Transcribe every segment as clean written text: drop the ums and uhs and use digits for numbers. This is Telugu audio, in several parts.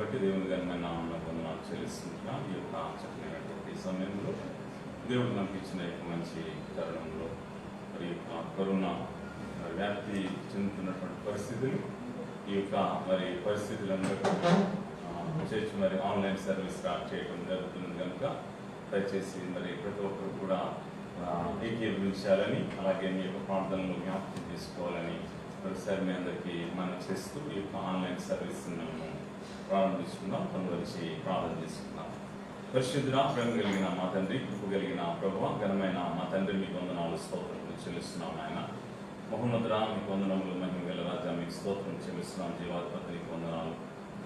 బట్టి దేవుని ఘనమైన నామమున వందనాలు చెల్లిస్తున్నాం. ఈ యొక్క చక్కనైనటువంటి సమయంలో దేవుడు మనకి ఇచ్చిన యొక్క మంచి తరుణంలో మరి యొక్క కరోనా వ్యాప్తి చెందుతున్నటువంటి పరిస్థితులు, ఈ యొక్క మరి పరిస్థితులందరూ చేసి మరి ఆన్లైన్ సర్వీస్ స్టార్ట్ చేయడం జరుగుతుంది కనుక దయచేసి మరి ప్రతి ఒక్కరు కూడా ఏకీభవించాలని, అలాగే మీ యొక్క ప్రాంతంలో జ్ఞాపకం చేసుకోవాలని ఒకసారి మీ అందరికీ మనం చేస్తూ ఈ యొక్క ఆన్లైన్ సర్వీస్ మేము ప్రారంభిస్తున్నాం. అందువచ్చి ప్రార్థన చేసుకున్నాం. పరిశుద్ధుడా, ప్రేమ కలిగిన మా తండ్రి, కృప కలిగిన ప్రభువ, ఘనమైన మా తండ్రి, మీకు వందనాలు స్తోత్రములు చెల్లిస్తున్నాం. ఆయన మహోన్నతుడా, మీకు వందనములు, మహిమ గల రాజా, మీకు స్తోత్రం చెల్లిస్తున్నాం. జీవాధిపతి నీకు వందనాలు,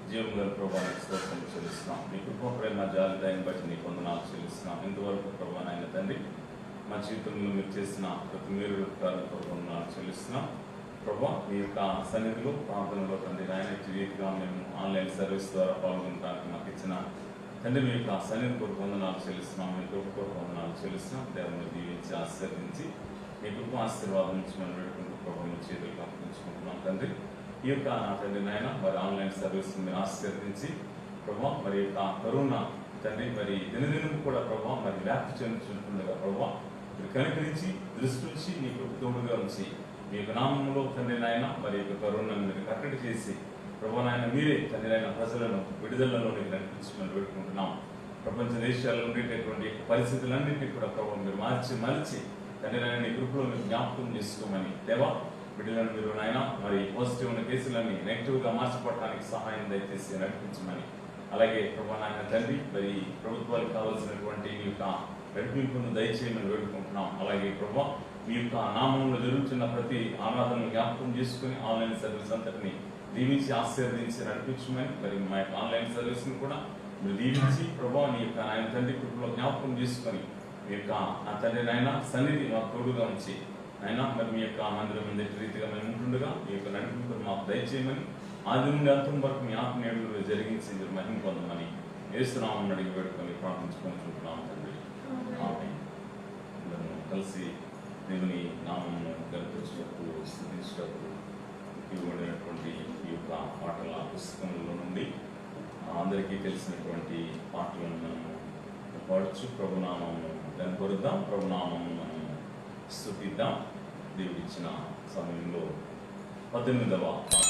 జీవం గల ప్రభా నీకు స్తోత్రం చెల్లిస్తున్నాం. మీ కృప ప్రేమ జాలి దయని బట్టి నీకు వందనాలు చెల్లిస్తున్నాం. ఇంతవరకు ప్రభా నాయన తండ్రి, మా జీవితంలో మీరు చేసిన ప్రతి మీరు వందనాలు చెల్లిస్తున్నాం. ప్రభా మీ యొక్క సన్నిధిలో ప్రాంతంలో తండ్రి నాయన రీతిగా మేము ఆన్లైన్ సర్వీస్ ద్వారా పాల్గొనడానికి మాకు ఇచ్చిన తండ్రి మీ యొక్క సన్నిధి కొరకు వందనాలు చెల్లిస్తున్నాం. మీ కృప కొరకు వందనాలు చెల్లిస్తున్నాం. దేవుని దీవించి ఆశీర్వదించి మీ కృప ఆశీర్వాదం నుంచి మనం పెట్టుకుంటూ ప్రభు మీ చేతులు పంపించుకుంటున్నాం. తండ్రి ఈ యొక్క నా తండ్రి నాయన మరి ఆన్లైన్ సర్వీస్ మీరు ఆశీర్వదించి ప్రభా మరి యొక్క కరోనా తండ్రి మరి దినదినం కూడా ప్రభా మరి వ్యాప్తి చెందుతుండగా ప్రభా మీరు కనికరించి దృష్టి నుంచి మీ కృప తోడుగా ఉంచి మీ యొక్క నామంలో తండ్రి నాయన మరి యొక్క కరోనాను మీరు కట్టడి చేసి ప్రభు నాయన మీరే తండ్రి నాయన ప్రజలను విడుదలలోనికి నడిపించమని పెట్టుకుంటున్నాం. ప్రపంచ దేశాల్లో ఉండేటటువంటి పరిస్థితులన్నింటినీ కూడా ప్రభు మీరు మలిచి తండ్రి నాయన నీ కృపలో మీరు జ్ఞాపకం చేసుకోమని దేవా బిడ్డలను మీరు నాయన మరి పాజిటివ్ ఉన్న కేసులన్నీ నెగిటివ్గా మార్చిపోవడానికి సహాయం దయచేసి నడిపించమని, అలాగే ప్రభు నాయన తండ్రి మరి ప్రభుత్వాలకు కావాల్సినటువంటి మీ యొక్క నడిపింపును దయచేయమని వేడుకుంటున్నాం. అలాగే ప్రభు మీ యొక్క నామంలో జరుగుతున్న ప్రతి ఆరాధనను జ్ఞాపకం చేసుకుని ఆన్లైన్ సర్వీస్ అంతటిని దీవించి ఆశీర్వదించి నడిపించమని, మరి మా యొక్క ఆన్లైన్ సర్వీస్ని కూడా మీరు దీవించి ప్రభావ నీ యొక్క ఆయన తండ్రి కృపలో జ్ఞాపకం చేసుకొని మీ యొక్క ఆ తండ్రి నాయన సన్నిధి మాకు తోడుగా ఉంచి అయినా మరి మీ యొక్క మందిరం మీద రీతిగా మేము ఉంటుండగా మీ యొక్క నడిపింపు మాకు దయచేయమని, ఆది నుండి అంతం వరకు మీ ఆత్మీయులు జరిగించి మీరు మహిమ పొందమని యేసునామం అడిగి పెట్టుకొని ప్రార్థించుకుంటున్నాం తండ్రి. అందరూ కలిసి దేవుని నామము గర్పించుటకు స్థుతించుటకు ఇవ్వబడినటువంటి ఈ యొక్క పాటల పుస్తకంలో నుండి అందరికీ తెలిసినటువంటి పాటలను మనము పాడచ్చు. ప్రభునామము కనపరుద్దాం, ప్రభునామము మనం స్థుతిద్దాం. దేవుడిచ్చిన సమయంలో 18వ పాట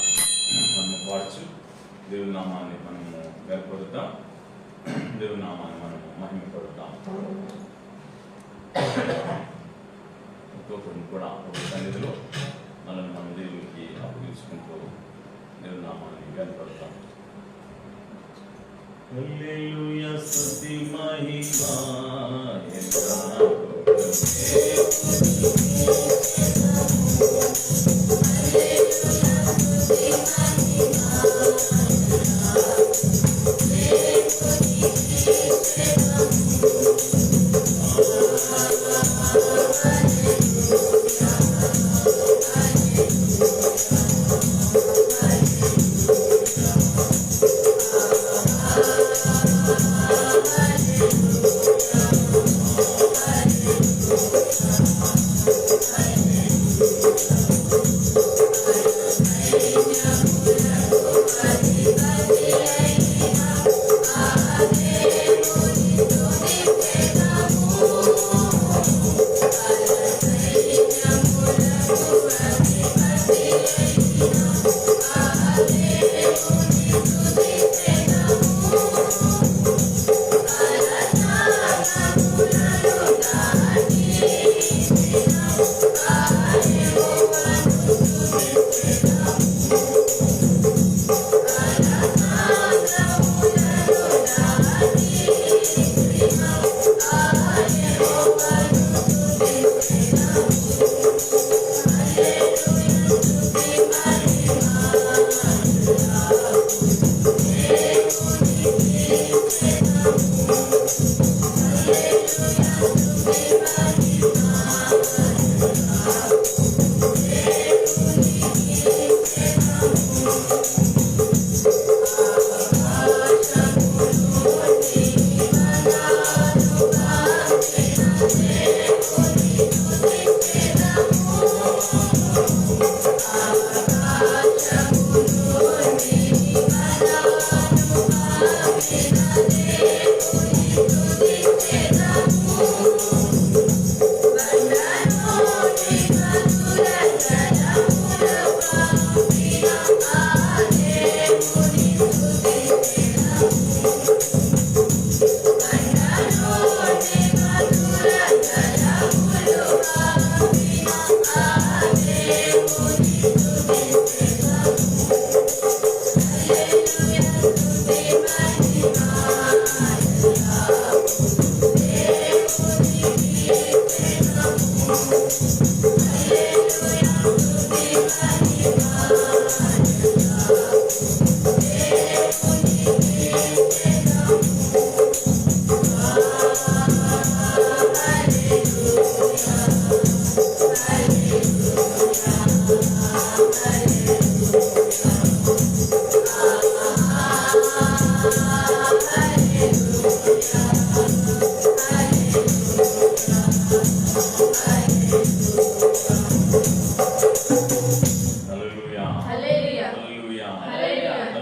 మనము పాడచ్చు. దేవుని నామాన్ని మనము కనపరుద్దాం, దేవుని నామాన్ని మనము మహిమపరుద్దాం. ఒక్కొక్కరిని కూడా ఒక సన్నిధిలో మనల్ని మన దేవునికి అప్పగించుకుంటూ దేవుని నామాన్ని కనపడతాం. హల్లెలూయా స్తుతి మహిమ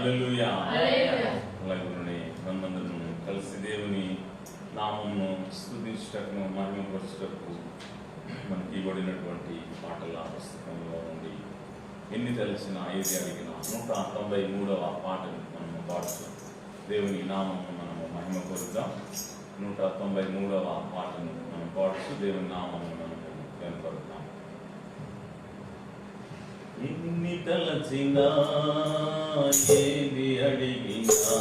హల్లెలూయా. అలాగే మనమందరం కలిసి దేవుని నామమును స్తుతించుటకును మహిమపరచుటకు మనకి ఇవ్వబడినటువంటి పాటల పుస్తకంలో నుండి ఎన్ని తెలిసిన ఏది అడిగిన 193వ పాటను మనము పాడుతూ దేవుని నామమును మనము మహిమపరుద్దాం. 193వ పాటను మనం పాడుతూ దేవుని నామమును మనము కనపరుద్దాం. ఎన్ని తలచినా ఏది అడిగినా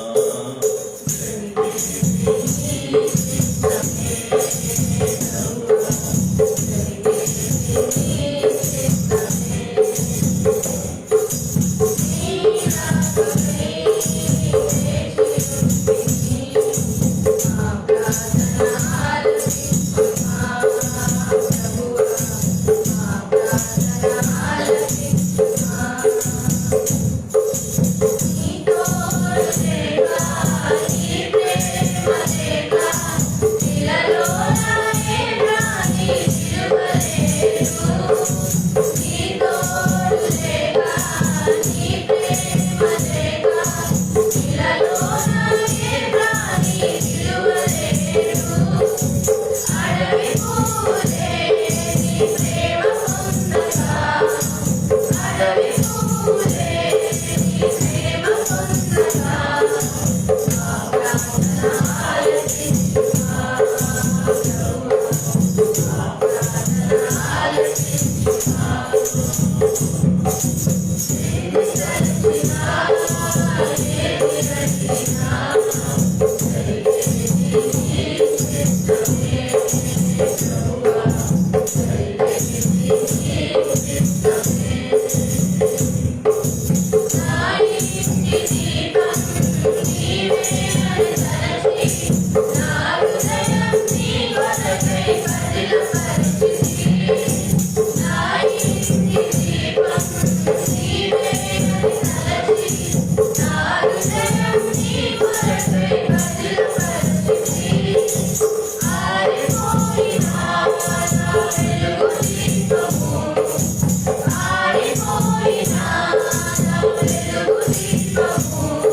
Oh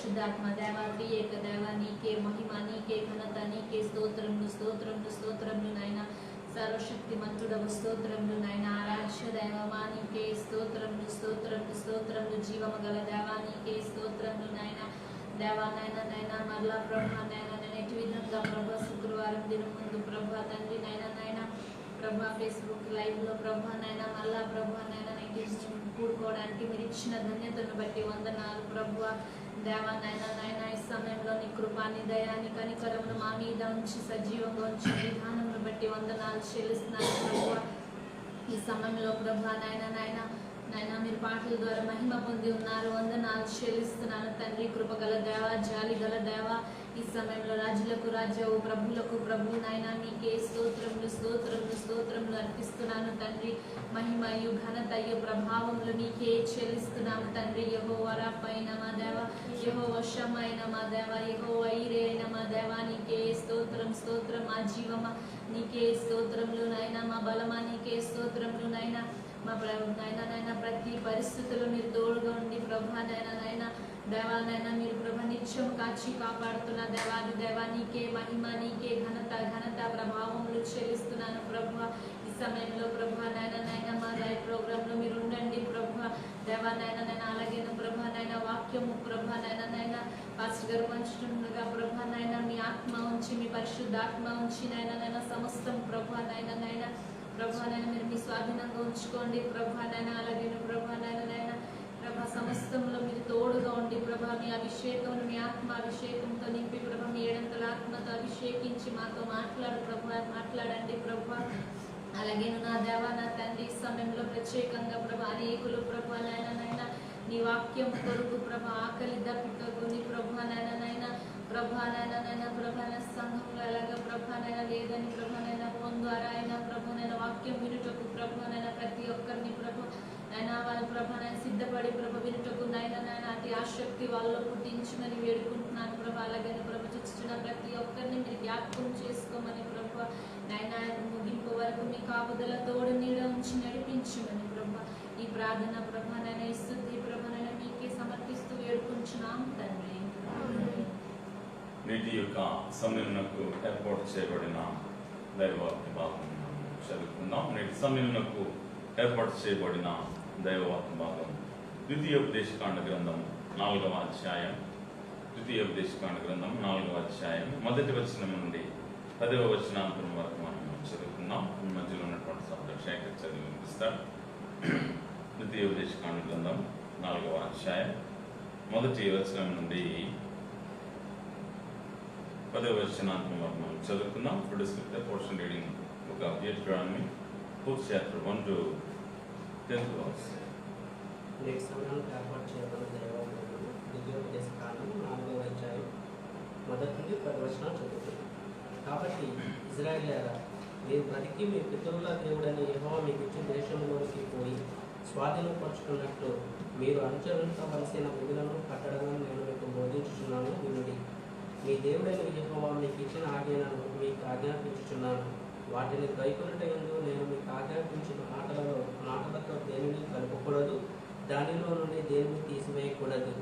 పరిశుద్ధాత్మ దేవ త్రియేక దేవ నీకే మహిమ నీకే ఘనత నీకే స్తోత్రములు స్తోత్రములు స్తోత్రములు నాయన సర్వశక్తిమంతుడవు స్తోత్రములు నాయన ఆరాధ్య దేవమా నీకే స్తోత్రములు స్తోత్రములు స్తోత్రములు జీవము గల దేవా నీకే స్తోత్రములు నాయన దేవా నాయన మరలా ప్రభా నాయన ఎటు విధంగా ప్రభా శుక్రవారం దినం ముందు ప్రభా తండ్రి నాయన ప్రభా ఫేస్బుక్ లైవ్లో ప్రభా నాయన మళ్ళా ప్రభా నాయన కూడుకోవడానికి మీరు ఇచ్చిన ధన్యతను బట్టి వందనాలు ప్రభా దేవా నాయన ఈ సమయంలో నీ కృపాని దయాన్ని కనికరమును మా మీద ఉంచి సజీవంగా ఉంచి విధానమును బట్టి వందనాలు చెల్లిస్తున్నాను ప్రభా ఈ సమయంలో ప్రభా నాయన మీరు పాటల ద్వారా మహిమ పొంది ఉన్నారు వందనాలు చెల్లిస్తున్నాను తండ్రి కృపగల దేవ జాలి గల దేవ ఈ సమయంలో రాజులకు రాజావు ప్రభులకు ప్రభు నాయన నీకే స్తోత్రములు స్తోత్రములు స్తోత్రములు అర్పిస్తున్నాను తండ్రి మహిమయు ఘనతయు ప్రభావములు నీకే చెల్లిస్తున్నాను తండ్రి యెహోవా రాపైన మా దేవ యెహోవా షమైన మా దేవ యెహోవా ఈరే అయిన మా దేవ నీకే స్తోత్రం స్తోత్రం మా జీవమా నీకే స్తోత్రములు నాయన మా బలమా నీకే స్తోత్రములు నాయన మా నాయన ప్రతి పరిస్థితుల్లో మీరు తోడుగా ఉండి ప్రభా నాయన దేవాలైనా మీరు ప్రభ నిత్యం కాచి కాపాడుతున్న దేవాది దేవా నీకే మహిమ నీకే ఘనత ప్రభావములు చెల్లిస్తున్నాను ప్రభా ఈ సమయంలో ప్రభా నాయన మా లైవ్ ప్రోగ్రాంలో మీరు ఉండండి ప్రభా దేవా నాయన అలాగే ప్రభా నాయన వాక్యము ప్రభా నాయన పాస్టర్ గారు పంచుతుండగా ప్రభా నాయన మీ ఆత్మ ఉంచి మీ పరిశుద్ధాత్మ ఉంచి నాయన సమస్తం ప్రభా నాయన ప్రభా మీరు మీ స్వాధీనంగా ఉంచుకోండి ప్రభా నాయన అలాగే ప్రభా నాయన ప్రభా సమస్తంలో మీరు తోడుగా ఉండి ప్రభా మీ అభిషేకం మీ ఆత్మ అభిషేకంతో నింపి ప్రభా మీ ఏడంతల ఆత్మతో అభిషేకించి మాతో మాట్లాడండి ప్రభా అలాగే నా దేవా నా తండ్రి ఈ సమయంలో ప్రత్యేకంగా ప్రభా అనేకులు ప్రభా నాయన నీ వాక్యం కొరకు ప్రభా ఆకలి దప్పికని ప్రభా నాయన ప్రభా ప్రభా సంఘంలో ఎలాగ ప్రభా లేదని ప్రభా ఫోన్ ద్వారా అయినా ప్రభా వాక్యం వినుటకు ప్రభా ప్రతి ఒక్కరిని ప్రభా వాళ్ళ ప్రభా సిద్ధపడి ప్రభా వినుటకు నాయన అతి ఆసక్తి వాళ్ళలో పుట్టించమని వేడుకుంటున్నాను ప్రభా అలాగే ప్రభా చూస్తున్న ప్రతి ఒక్కరిని మీరు జ్ఞాపకం చేసుకోమని ప్రభా నాయన ముగింపు వరకు మీ కాపుదల తోడు నీడ ఉంచి నడిపించమని ప్రభా ఈ ప్రార్థన ప్రభా స్తుతి ప్రభా మీకే సమర్పిస్తూ వేడుకుంటున్నాం తండ్రి. నేటి యొక్క సమయంలో ఏర్పాటు చేయబడిన దైవవాక్య భాగం చదువుకుందాం. నేటి సమయంలో ఏర్పాటు చేయబడిన దైవవాక్య భాగం ద్వితీయోపదేశకాండ గ్రంథం 4వ అధ్యాయం. ద్వితీయోపదేశకాండ గ్రంథం 4వ అధ్యాయం మొదటి వచనం నుండి 10వ వచనాంతరం వరకు మనం చదువుకుందాం. మధ్యలో ఉన్నటువంటి సభ్యులు శేఖర్ చదివి వినిపిస్తాడు. ద్వితీయోపదేశకాండ గ్రంథం 4వ అధ్యాయం మొదటి వచనం నుండి 10వ వచనాంతరం వరకు మనం చదువుకుందాం. Producer portion reading book of Deuteronomy, 4th chapter 1 to 10th verse. నేటి సమయంలో ఏర్పాటు చేయబడిన దైవవాక్యం ద్వితీయోపదేశకాండం 4వ అధ్యాయం మొదటి నుండి 10 వచనాలు చదువుతున్నాం. కాబట్టి ఇశ్రాయేలీయులారా, మీరు బ్రతికి మీ పితరుల దేవుడైన యెహోవా మీకు ఇచ్చిన దేశంలోనికి పోయి స్వాధీనపరుచుకున్నట్లు మీరు అనుసరించవలసిన విధులను కట్టడలను నేను మీకు బోధించుచున్నాను వినుడి. మీ దేవుడైన యెహోవా మీకు ఇచ్చిన ఆజ్ఞలను మీకు ఆజ్ఞాపించుచున్నాను. వాటిని గైకొనుటయందు నేను మీకు ఆజ్ఞాపించిన మాటలతో దేనిని కలుపకూడదు, దానిలో నుండి దేనిని తీసివేయకూడదు.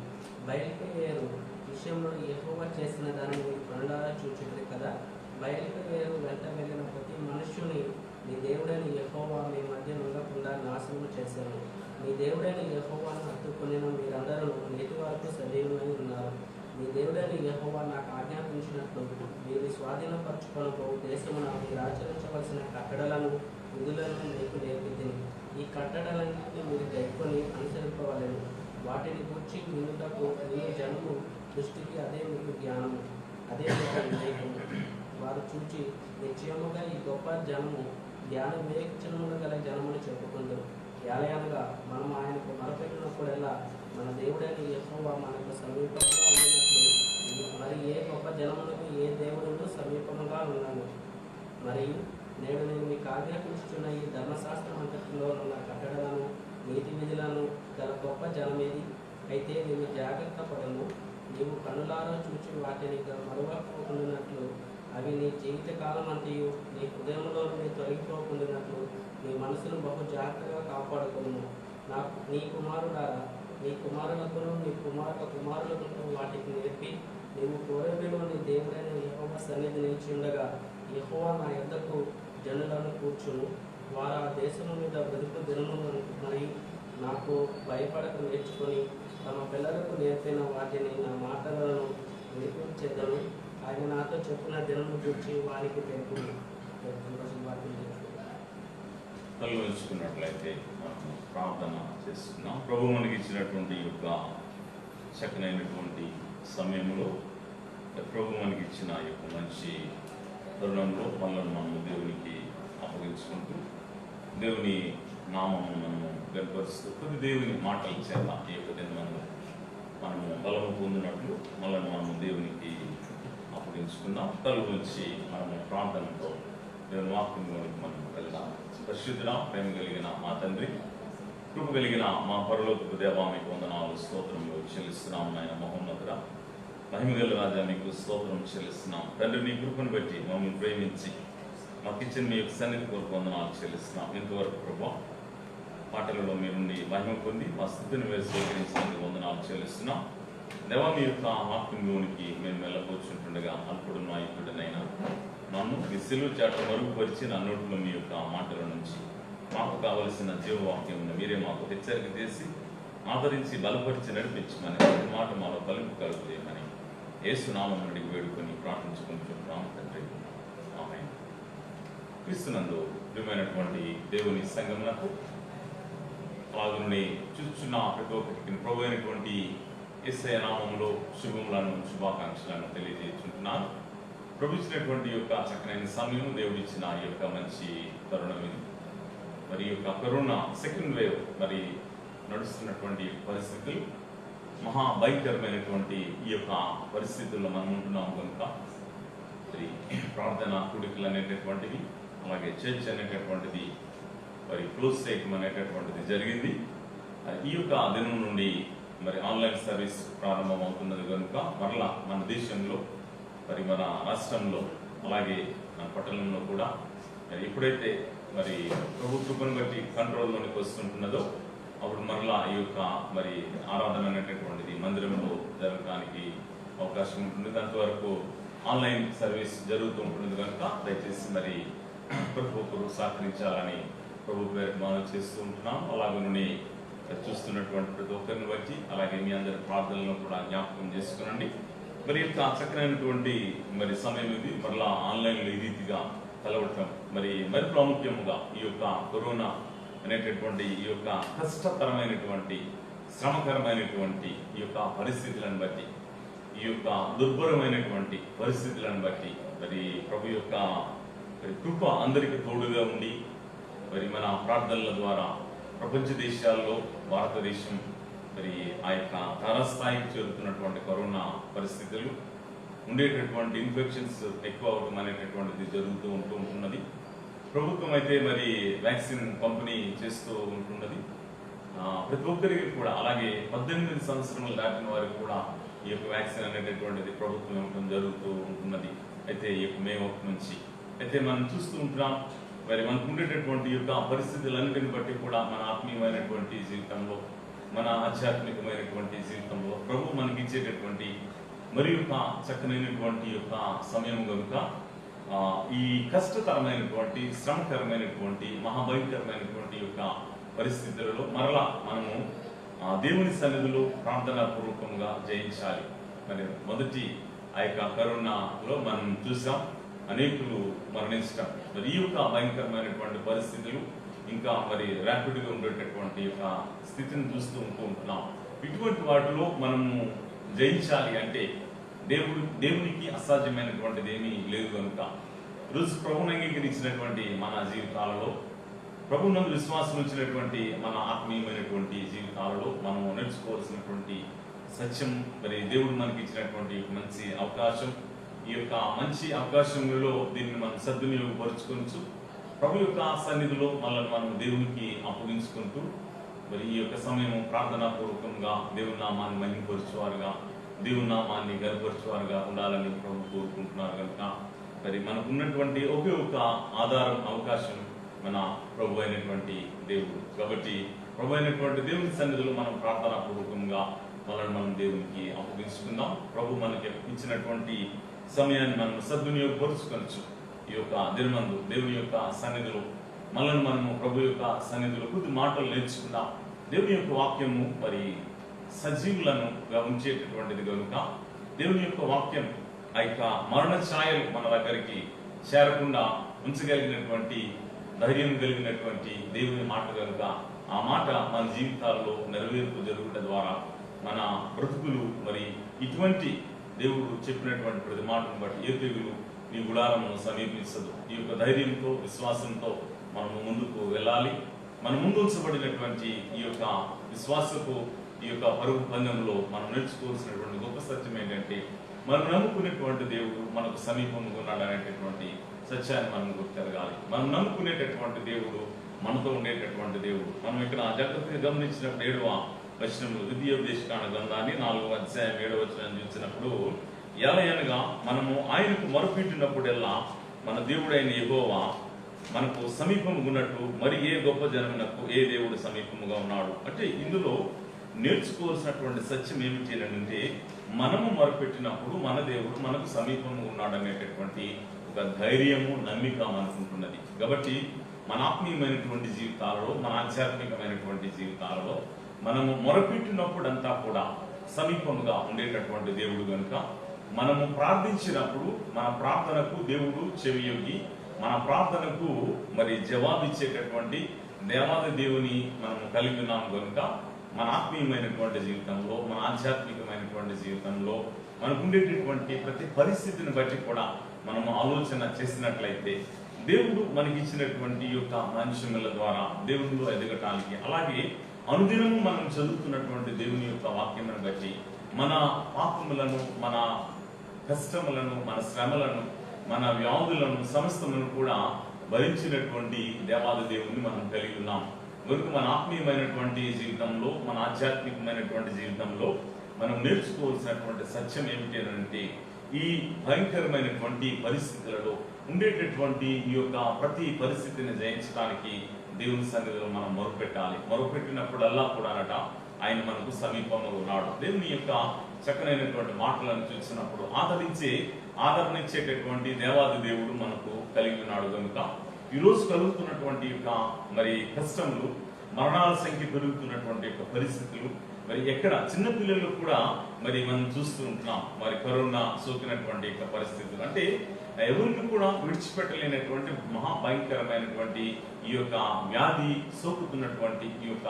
బయలుదేరు విషయంలో యెహోవా చేసిన దానిని మీరు కనులారా చూచుంటారు కదా. బయలుదేరు వెంట వెళ్ళిన ప్రతి మనుష్యుని మీ దేవుడైన యెహోవా మీ మధ్య ఉండకుండా నాశనం చేశాను. మీ దేవుడైన యెహోవాను హత్తుకుని మీరందరూ నేటి వరకు సజీవమై ఉన్నారు. మీ దేవుడైన యెహోవా నాకు ఆజ్ఞాపించినట్లు మీరు స్వాధీనపరచుకొనబో దేశమున మీరు ఆచరించవలసిన కట్టడలను విధులను మీకు నేర్పితిని. ఈ కట్టడలన్నింటినీ మీరు గైకొని అనుసరింపవలెను. వాటిని గూర్చి వినుటకు మీ జనము దృష్టికి అదే మీకు జ్ఞానము, అదే మీకు వివేకము. వారు చూచి నిశ్చయముగా ఈ గొప్ప జనము జ్ఞాన వివేచనములు గల జనమును చెప్పుకుందరు. ఏలయనగా మనం ఆయనకు మొరపెట్టినప్పుడల్లా మన దేవుడైన యెహోవా మనకు సమీపంగా ఉన్నట్లు మరి ఏ గొప్ప జనములకు ఏ దేవుడు సమీపంగా ఉన్నాను. మరియు నేడు నేను మీకు ఆజ్ఞాపించుచున్న ఈ ధర్మశాస్త్రం అంతటిలో ఉన్న కట్టడలను నీతి విధులను గల గొప్ప జనమేది. అయితే నీవు జాగ్రత్త పడము, నీవు కన్నులారా చూచి వాటిని మరువకపోకున్నట్లు అవి నీ జీవితకాలం అంతయు నీ హృదయంలో నుండి తొలగిపోకుండానట్లు నీ మనసును బహు జాగ్రత్తగా కాపాడుకోను. నీ కుమారుడారా, నీ కుమారులకును నీ కుమారులకు వాటికి నేర్పి నీవు కోరేబిలో నీ దేవుడైన యెహోవా సన్నిధి నిలిచి ఉండగా యెహోవా నా యొద్దకు జనులను కూర్చును. వారు ఆ దేశం మీద బ్రతుకు దినములను మరియు నాకు భయపడక నేర్చుకొని తమ పిల్లలకు నేర్పిన వాటిని నా మాటలను వినిపించేదను. ఆయన నాతో చెప్పిన దినము గురించి వారికి తెలుపును. కళ్ళు ఉంచుకున్నట్లయితే మనం ప్రార్థన చేస్తున్నాం. ప్రభు మనకి ఇచ్చినటువంటి యొక్క చక్కనైనటువంటి సమయంలో ప్రభు మనకి ఇచ్చిన యొక్క మంచి తరుణంలో మనల్ని మనము దేవునికి అప్పగించుకుంటూ దేవుని నామము మనము గర్పరుస్తూ కొద్ది దేవుని మాటల చేత ఈ యొక్క దినము మనము బలము పొందినట్లు మనల్ని మనము దేవునికి అప్పగించుకుందాం. కళ్ళు ఉంచి మనము ప్రార్థనతో దేవుని వాక్యంలోనికి మనం వెళ్దాం. పరిశుద్ధుడా, ప్రేమ కలిగిన మా తండ్రి, కృప కలిగిన మా పరలోకపు దేవా, మీకు వందనాలు స్తోత్రములు చెల్లిస్తున్నాం. నాయన మహోన్నతుడా, మహిమగల రాజా, మీకు స్తోత్రం చెల్లిస్తున్నాం. తండ్రి, నీ కృపను బట్టి మమ్మల్ని ప్రేమించి మాకు ఇచ్చిన మీ యొక్క సన్నిధి కొరకు వందనాలు చెల్లిస్తున్నాం. ఇంతవరకు ప్రభా పాటలలో మీరుండి మహిమ పొంది మా స్థితిని వేసి స్వీకరించినందుకు వందనాలు చెల్లిస్తున్నాం. దేవా, మీ యొక్క ఆత్మీయునికి మేము వెళ్ళకూర్చుంటుండగా అల్పుడు నాయకుడినైనా నన్ను మీ సిలువ చాట మరుగుపరిచి నా నోట్లో మీ యొక్క మాటల నుంచి మాకు కావలసిన జీవవాక్యం మీరే మాకు హెచ్చరిక చేసి ఆదరించి బలపరిచి నడిపించమని ప్రతి మాట మాలో బలింపు కలుగుతామని యేసు నామం నుండి వేడుకొని ప్రార్థించుకుంటున్నాం తండ్రి. ఆమేన్. క్రీస్తునందు ప్రియమైనటువంటి దేవుని సంఘమునకు అలాగే చూస్తున్న ప్రతి ఒక్కరికి ప్రభు అయినటువంటి యేసయ్య నామములో శుభాకాంక్షలను తెలియజేస్తున్నాను. ప్రభు ఇచ్చినటువంటి యొక్క చక్కనైన సమయం, దేవుడు ఇచ్చిన ఈ యొక్క మంచి తరుణం ఇది. మరి ఈ యొక్క కరోనా సెకండ్ వేవ్ మరి నడుస్తున్నటువంటి పరిస్థితులు మహా భయంకరమైనటువంటి ఈ యొక్క పరిస్థితుల్లో మనం ఉంటున్నాం కనుక మరి ప్రార్థన కూడికలు అనేటటువంటివి, అలాగే చర్చ్ అనేటటువంటిది మరి క్లోజ్ చేయటం అనేటటువంటిది జరిగింది. ఈ యొక్క దినం నుండి మరి ఆన్లైన్ సర్వీస్ ప్రారంభం అవుతున్నది కనుక మరలా మన దేశంలో మరి మన రాష్ట్రంలో అలాగే మన పట్టణంలో కూడా మరి ఎప్పుడైతే మరి ప్రభుత్వం బట్టి కంట్రోల్లోనికి వస్తుంటున్నదో అప్పుడు మరలా ఈ యొక్క మరి ఆరాధన అనేటటువంటిది మందిరంలో జరగడానికి అవకాశం ఉంటుంది. దాని వరకు ఆన్లైన్ సర్వీస్ జరుగుతూ ఉంటుంది కనుక దయచేసి మరి ప్రతి ఒక్కరు సహకరించాలని ప్రభు పేరు మనం చేస్తూ ఉంటున్నాం. అలాగే చూస్తున్నటువంటి ప్రతి ఒక్కరిని బట్టి అలాగే మీ అందరి ప్రార్థనలను కూడా జ్ఞాపకం చేసుకునండి. మరి యొక్క చక్కనైనటువంటి మరి సమయం ఇది మరలా ఆన్లైన్లో ఈ రీతిగా కలవటం మరి ప్రాముఖ్యంగా ఈ యొక్క కరోనా అనేటటువంటి ఈ యొక్క కష్టతరమైనటువంటి శ్రమకరమైనటువంటి ఈ యొక్క పరిస్థితులను బట్టి, ఈ యొక్క దుర్భరమైనటువంటి పరిస్థితులను బట్టి మరి ప్రభు యొక్క కృప అందరికీ తోడుగా ఉండి మరి మన ప్రార్థనల ద్వారా ప్రపంచ దేశాల్లో భారతదేశం మరి ఆ యొక్క తారస్థాయికి చేరుతున్నటువంటి కరోనా పరిస్థితులు ఉండేటటువంటి ఇన్ఫెక్షన్స్ ఎక్కువ అవడం అనేటటువంటిది జరుగుతూ ఉంటున్నది. ప్రభుత్వం అయితే మరి వ్యాక్సిన్ పంపిణీ చేస్తూ ఉంటున్నది. ప్రతి ఒక్కరికి కూడా అలాగే 18 సంవత్సరములు దాటిన వారికి కూడా ఈ యొక్క వ్యాక్సిన్ అనేటటువంటిది ప్రభుత్వం ఇవ్వడం జరుగుతూ ఉంటున్నది. అయితే ఈ యొక్క మే 1 నుంచి అయితే మనం చూస్తూ ఉంటున్నాం. మరి మనకు ఉండేటటువంటి యొక్క పరిస్థితులన్నిటిని బట్టి కూడా మన ఆత్మీయమైనటువంటి జీవితంలో, మన ఆధ్యాత్మికమైనటువంటి జీవితంలో ప్రభు మనకి ఇచ్చేటటువంటి మరి యొక్క చక్కనైనటువంటి యొక్క సమయం కనుక ఈ కష్టతరమైనటువంటి శ్రమకరమైనటువంటి మహాభయంకరమైనటువంటి యొక్క పరిస్థితులలో మరలా మనము దేవుని సన్నిధిలో ప్రార్థనా పూర్వకంగా జయించాలి. మరి మొదటి ఆ యొక్క కరోనాలో మనం చూసాం అనేకులు మరణించడం. మరి ఈ యొక్క భయంకరమైనటువంటి పరిస్థితులు ఇంకా మరి ర్యాపిడ్గా ఉండేటటువంటి యొక్క స్థితిని చూస్తూ ఉంటున్నాం. ఇటువంటి వాటిలో మనము జయించాలి అంటే దేవునికి అసాధ్యమైనటువంటిది ఏమీ లేదు కనుక రోజు ప్రభువును అంగీకరించినటువంటి మన జీవితాలలో, ప్రభువునందు విశ్వాసం ఉంచినటువంటి మన ఆత్మీయమైనటువంటి జీవితాలలో మనము నేర్చుకోవాల్సినటువంటి సత్యం మరి దేవుడు మనకి ఇచ్చినటువంటి మంచి అవకాశం. ఈ యొక్క మంచి అవకాశంలో దీన్ని మనం సద్వినియోగపరుచుకోవచ్చు. ప్రభు యొక్క సన్నిధిలో మనల్ని మనం దేవునికి అప్పగించుకుంటూ మరి ఈ యొక్క సమయం ప్రార్థనాపూర్వకంగా దేవుని నామాన్ని మహిమపరచువారుగా, దేవుని నామాన్ని గర్వపరచువారుగా ఉండాలని ప్రభు కోరుకుంటున్నారు కనుక మరి మనకు ఉన్నటువంటి ఒకే ఒక ఆధారం, అవకాశం మన ప్రభు అయినటువంటి దేవుడు. కాబట్టి ప్రభు అయినటువంటి దేవుని సన్నిధిలో మనం ప్రార్థనాపూర్వకంగా మనల్ని మనం దేవునికి అప్పగించుకుందాం. ప్రభు మనకి ఇచ్చినటువంటి సమయాన్ని మనం సద్వినియోగపరుచుకొనొచ్చు. ఈ యొక్క దినమందు దేవుని యొక్క సన్నిధిలో మనల్ని మనము ప్రభు యొక్క సన్నిధిలో కొద్ది మాటలు నేర్చుకుందాం. దేవుని యొక్క వాక్యము మరి సజీవులను ఉంచేటటువంటిది కనుక దేవుని యొక్క వాక్యం ఆ యొక్క మరణ ఛాయలు మన దగ్గరికి చేరకుండా ఉంచగలిగినటువంటి ధైర్యం కలిగినటువంటి దేవుని మాట కనుక ఆ మాట మన జీవితాల్లో నెరవేర్పు జరుగుట ద్వారా మన బ్రతుకులు మరి ఇటువంటి దేవుడు చెప్పినటువంటి ప్రతి మాటను బట్టి ఏ తెగులు నీ గుడారమును సమీపించదు. ఈ యొక్క ధైర్యంతో విశ్వాసంతో మనము ముందుకు వెళ్ళాలి. మన ముందు ఉంచబడినటువంటి ఈ యొక్క విశ్వాసపు ఈ యొక్క పరుగు పందెంలో మనం నేర్చుకోవాల్సినటువంటి గొప్ప సత్యం ఏంటంటే మనం నమ్ముకునేటువంటి దేవుడు మనకు సమీపంగా ఉన్నాడు అనేటటువంటి సత్యాన్ని మనం గుర్తెరగాలి. మనం నమ్ముకునేటటువంటి దేవుడు మనతో ఉండేటటువంటి దేవుడు. మనం ఇక్కడ జాగ్రత్తగా గమనించినప్పుడు 7వ వచనంలో ద్వితీయోపదేశకాండ గ్రంథాన్ని 4వ అధ్యాయం 7వ వచనాన్ని చూసినప్పుడు ఎలాగనగా మనము ఆయనకు మొరపెట్టినప్పుడెల్లా మన దేవుడైన యెహోవా మనకు సమీపముగా ఉన్నట్టు మరి ఏ గొప్ప జనమునకు ఏ దేవుడు సమీపముగా ఉన్నాడు. అంటే ఇందులో నేర్చుకోవాల్సినటువంటి సత్యం ఏమిటి అంటే మనము మొరపెట్టినప్పుడు మన దేవుడు మనకు సమీపంగా ఉన్నాడు అనేటటువంటి ఒక ధైర్యము నమ్మిక మనకుంటున్నది. కాబట్టి మన ఆత్మీయమైనటువంటి జీవితాలలో మన ఆధ్యాత్మికమైనటువంటి జీవితాలలో మనము మొరపెట్టినప్పుడంతా కూడా సమీపముగా ఉండేటటువంటి దేవుడు కనుక మనము ప్రార్థించినప్పుడు మన ప్రార్థనకు దేవుడు చెవియొగ్గి మన ప్రార్థనకు మరి జవాబిచ్చేటటువంటి దేవాది దేవుని మనము కలిగి ఉన్నాం కనుక మన ఆత్మీయమైనటువంటి జీవితంలో మన ఆధ్యాత్మికమైనటువంటి జీవితంలో మనకు ఉండేటటువంటి ప్రతి పరిస్థితిని బట్టి కూడా మనము ఆలోచన చేసినట్లయితే దేవుడు మనకి ఇచ్చినటువంటి యొక్క మనుషుల ద్వారా దేవుడిలో ఎదగటానికి అలాగే అనుదినము మనం చదువుతున్నటువంటి దేవుని యొక్క వాక్యమును బట్టి మన పాపములను మన కష్టములను మన శ్రమలను మన వ్యాధులను సమస్తమును కూడా భరించినటువంటి దేవాది దేవుని మనం కలిగి ఉన్నాం కనుక మన ఆత్మీయమైనటువంటి జీవితంలో మన ఆధ్యాత్మికమైనటువంటి జీవితంలో మనం నేర్చుకోవాల్సినటువంటి సత్యం ఏమిటి అంటే ఈ భయంకరమైనటువంటి పరిస్థితులలో ఉండేటటువంటి ఈ యొక్క ప్రతి పరిస్థితిని జయించడానికి దేవుని సన్నిధిలో మనం మొరుపెట్టాలి. మొరుపెట్టినప్పుడల్లా కూడా ఆయన మనకు సమీపంగా ఉన్నాడు. దేవుని యొక్క చక్కనైనటువంటి మాటలను చూసినప్పుడు ఆదరణించేటటువంటి దేవాది దేవుడు మనకు కలిగి ఉన్నాడు కనుక ఈరోజు కలుగుతున్నటువంటి యొక్క మరి కష్టములు మరణాల సంఖ్య పెరుగుతున్నటువంటి యొక్క పరిస్థితులు మరి ఎక్కడ చిన్నపిల్లలు కూడా మరి మనం చూస్తూ ఉంటున్నాం. మరి కరోనా సోకినటువంటి యొక్క పరిస్థితులు అంటే ఎవరికి కూడా విడిచిపెట్టలేనటువంటి మహాభయంకరమైనటువంటి ఈ యొక్క వ్యాధి సోకుతున్నటువంటి ఈ యొక్క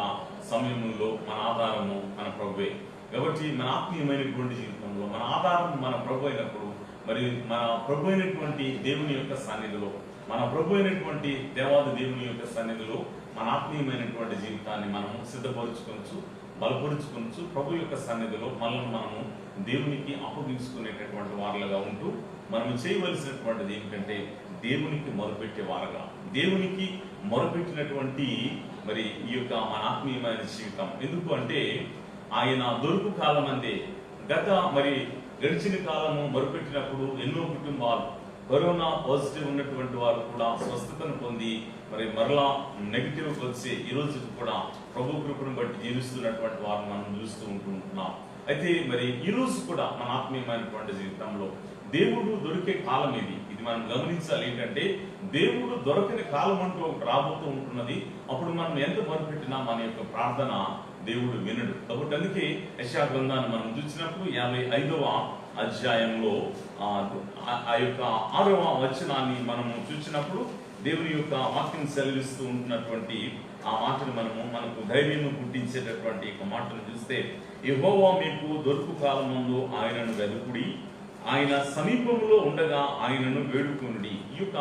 సమయంలో మన ఆధారము మన ప్రభువే. కాబట్టి మన ఆత్మీయమైనటువంటి జీవితంలో మన ఆధారం మన ప్రభు అయినప్పుడు మరి మన ప్రభు అయినటువంటి దేవుని యొక్క సన్నిధిలో మన ప్రభు అయినటువంటి దేవాది దేవుని యొక్క సన్నిధిలో మన ఆత్మీయమైనటువంటి జీవితాన్ని మనము సిద్ధపరుచుకోవచ్చు, బలపరుచుకోవచ్చు. ప్రభు యొక్క సన్నిధిలో మనల్ని మనము దేవునికి అప్పగించుకునేటటువంటి వారులుగా ఉంటూ మనం చేయవలసినటువంటిది ఏమిటంటే దేవునికి మొరపెట్టేవారుగా దేవునికి మొరపెట్టినటువంటి మరి ఈ యొక్క మన ఆత్మీయమైన జీవితం. ఎందుకు అంటే ఆయన దొరుకు కాలం అందే గడిచిన కాలము మొరపెట్టినప్పుడు ఎన్నో కుటుంబాలు కరోనా పాజిటివ్ ఉన్నటువంటి వారు కూడా స్వస్థతను పొంది మరి మరలా నెగిటివ్ వచ్చి ఈ రోజు కూడా ప్రభు కృపను బట్టి జీవిస్తున్నటువంటి వారిని మనం చూస్తూ ఉంటున్నాం. అయితే మరి ఈ రోజు కూడా మన ఆత్మీయమైనటువంటి జీవితంలో దేవుడు దొరికే కాలం ఇది మనం గమనించాలి. ఏంటంటే దేవుడు దొరకని కాలం అంటూ ఒకటి రాబోతూ ఉంటున్నది. అప్పుడు మనం ఎంత మొరపెట్టినా మన యొక్క ప్రార్థన దేవుడు వినడు. కాబట్టి అందుకే యెషయా గ్రంథాన్ని మనం చూసినప్పుడు 55వ అధ్యాయంలో ఆ యొక్క 6వ వచనాన్ని మనము చూసినప్పుడు దేవుని యొక్క వాక్యం సెలవిస్తూ ఉంటున్నటువంటి ఆ మాటను మనకు ధైర్యం పుట్టించేటటువంటి ఒక మాటను చూస్తే యెహోవా మీకు దొరుకు కాలమందు ఆయనను వెదుకుడి, ఆయన సమీపంలో ఉండగా ఆయనను వేడుకొనుడి. ఈ యొక్క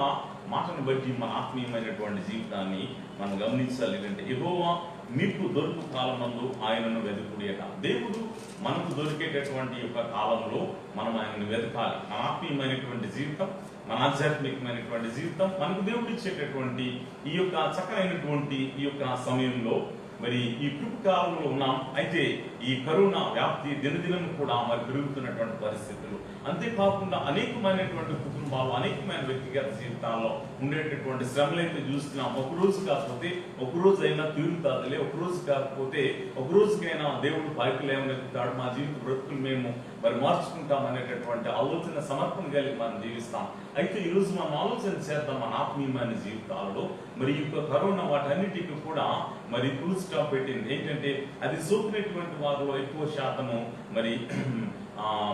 మాటను బట్టి మన ఆత్మీయమైనటువంటి జీవితాన్ని మనం గమనించాలి. అంటే యెహోవా మీకు దొరుకు కాలమందు ఆయనను వెతుకుడి అట. దేవుడు మనకు దొరికేటటువంటి యొక్క కాలంలో మనం ఆయనను వెతకాలి. మన ఆత్మీయమైనటువంటి జీవితం, మన ఆధ్యాత్మికమైనటువంటి జీవితం మనకు దేవుడు ఇచ్చేటటువంటి ఈ యొక్క చక్కనైనటువంటి ఈ యొక్క సమయంలో మరి ఈ కాలంలో ఉన్నాం. అయితే ఈ కరోనా వ్యాప్తి దినదినం కూడా మరి పెరుగుతున్నటువంటి పరిస్థితులు, అంతేకాకుండా అనేకమైనటువంటి కుటుంబాల్లో అనేకమైన వ్యక్తిగత జీవితాల్లో ఉండేటటువంటి శ్రమలైతే చూస్తున్నాం. ఒక రోజు కాకపోతే ఒక రోజు అయినా తీరుతాదులే, ఒక రోజు కాకపోతే ఒక రోజుకైనా దేవుడు బాధ్యతలు ఏమనెత్తుతాడు, మా జీవిత బ్రతుకులు మేము మరి మార్చుకుంటాం అనేటటువంటి ఆలోచన సమర్పణ కలిగి మనం జీవిస్తాం. అయితే ఈరోజు మనం ఆలోచన చేద్దాం మన ఆత్మీయమైన జీవితాలలో. మరి ఈ కరోనా వాటన్నిటికీ కూడా మరి ఫుల్ స్టాప్ పెట్టింది. ఏంటంటే అది సోకినటువంటి వారిలో ఎక్కువ శాతము మరి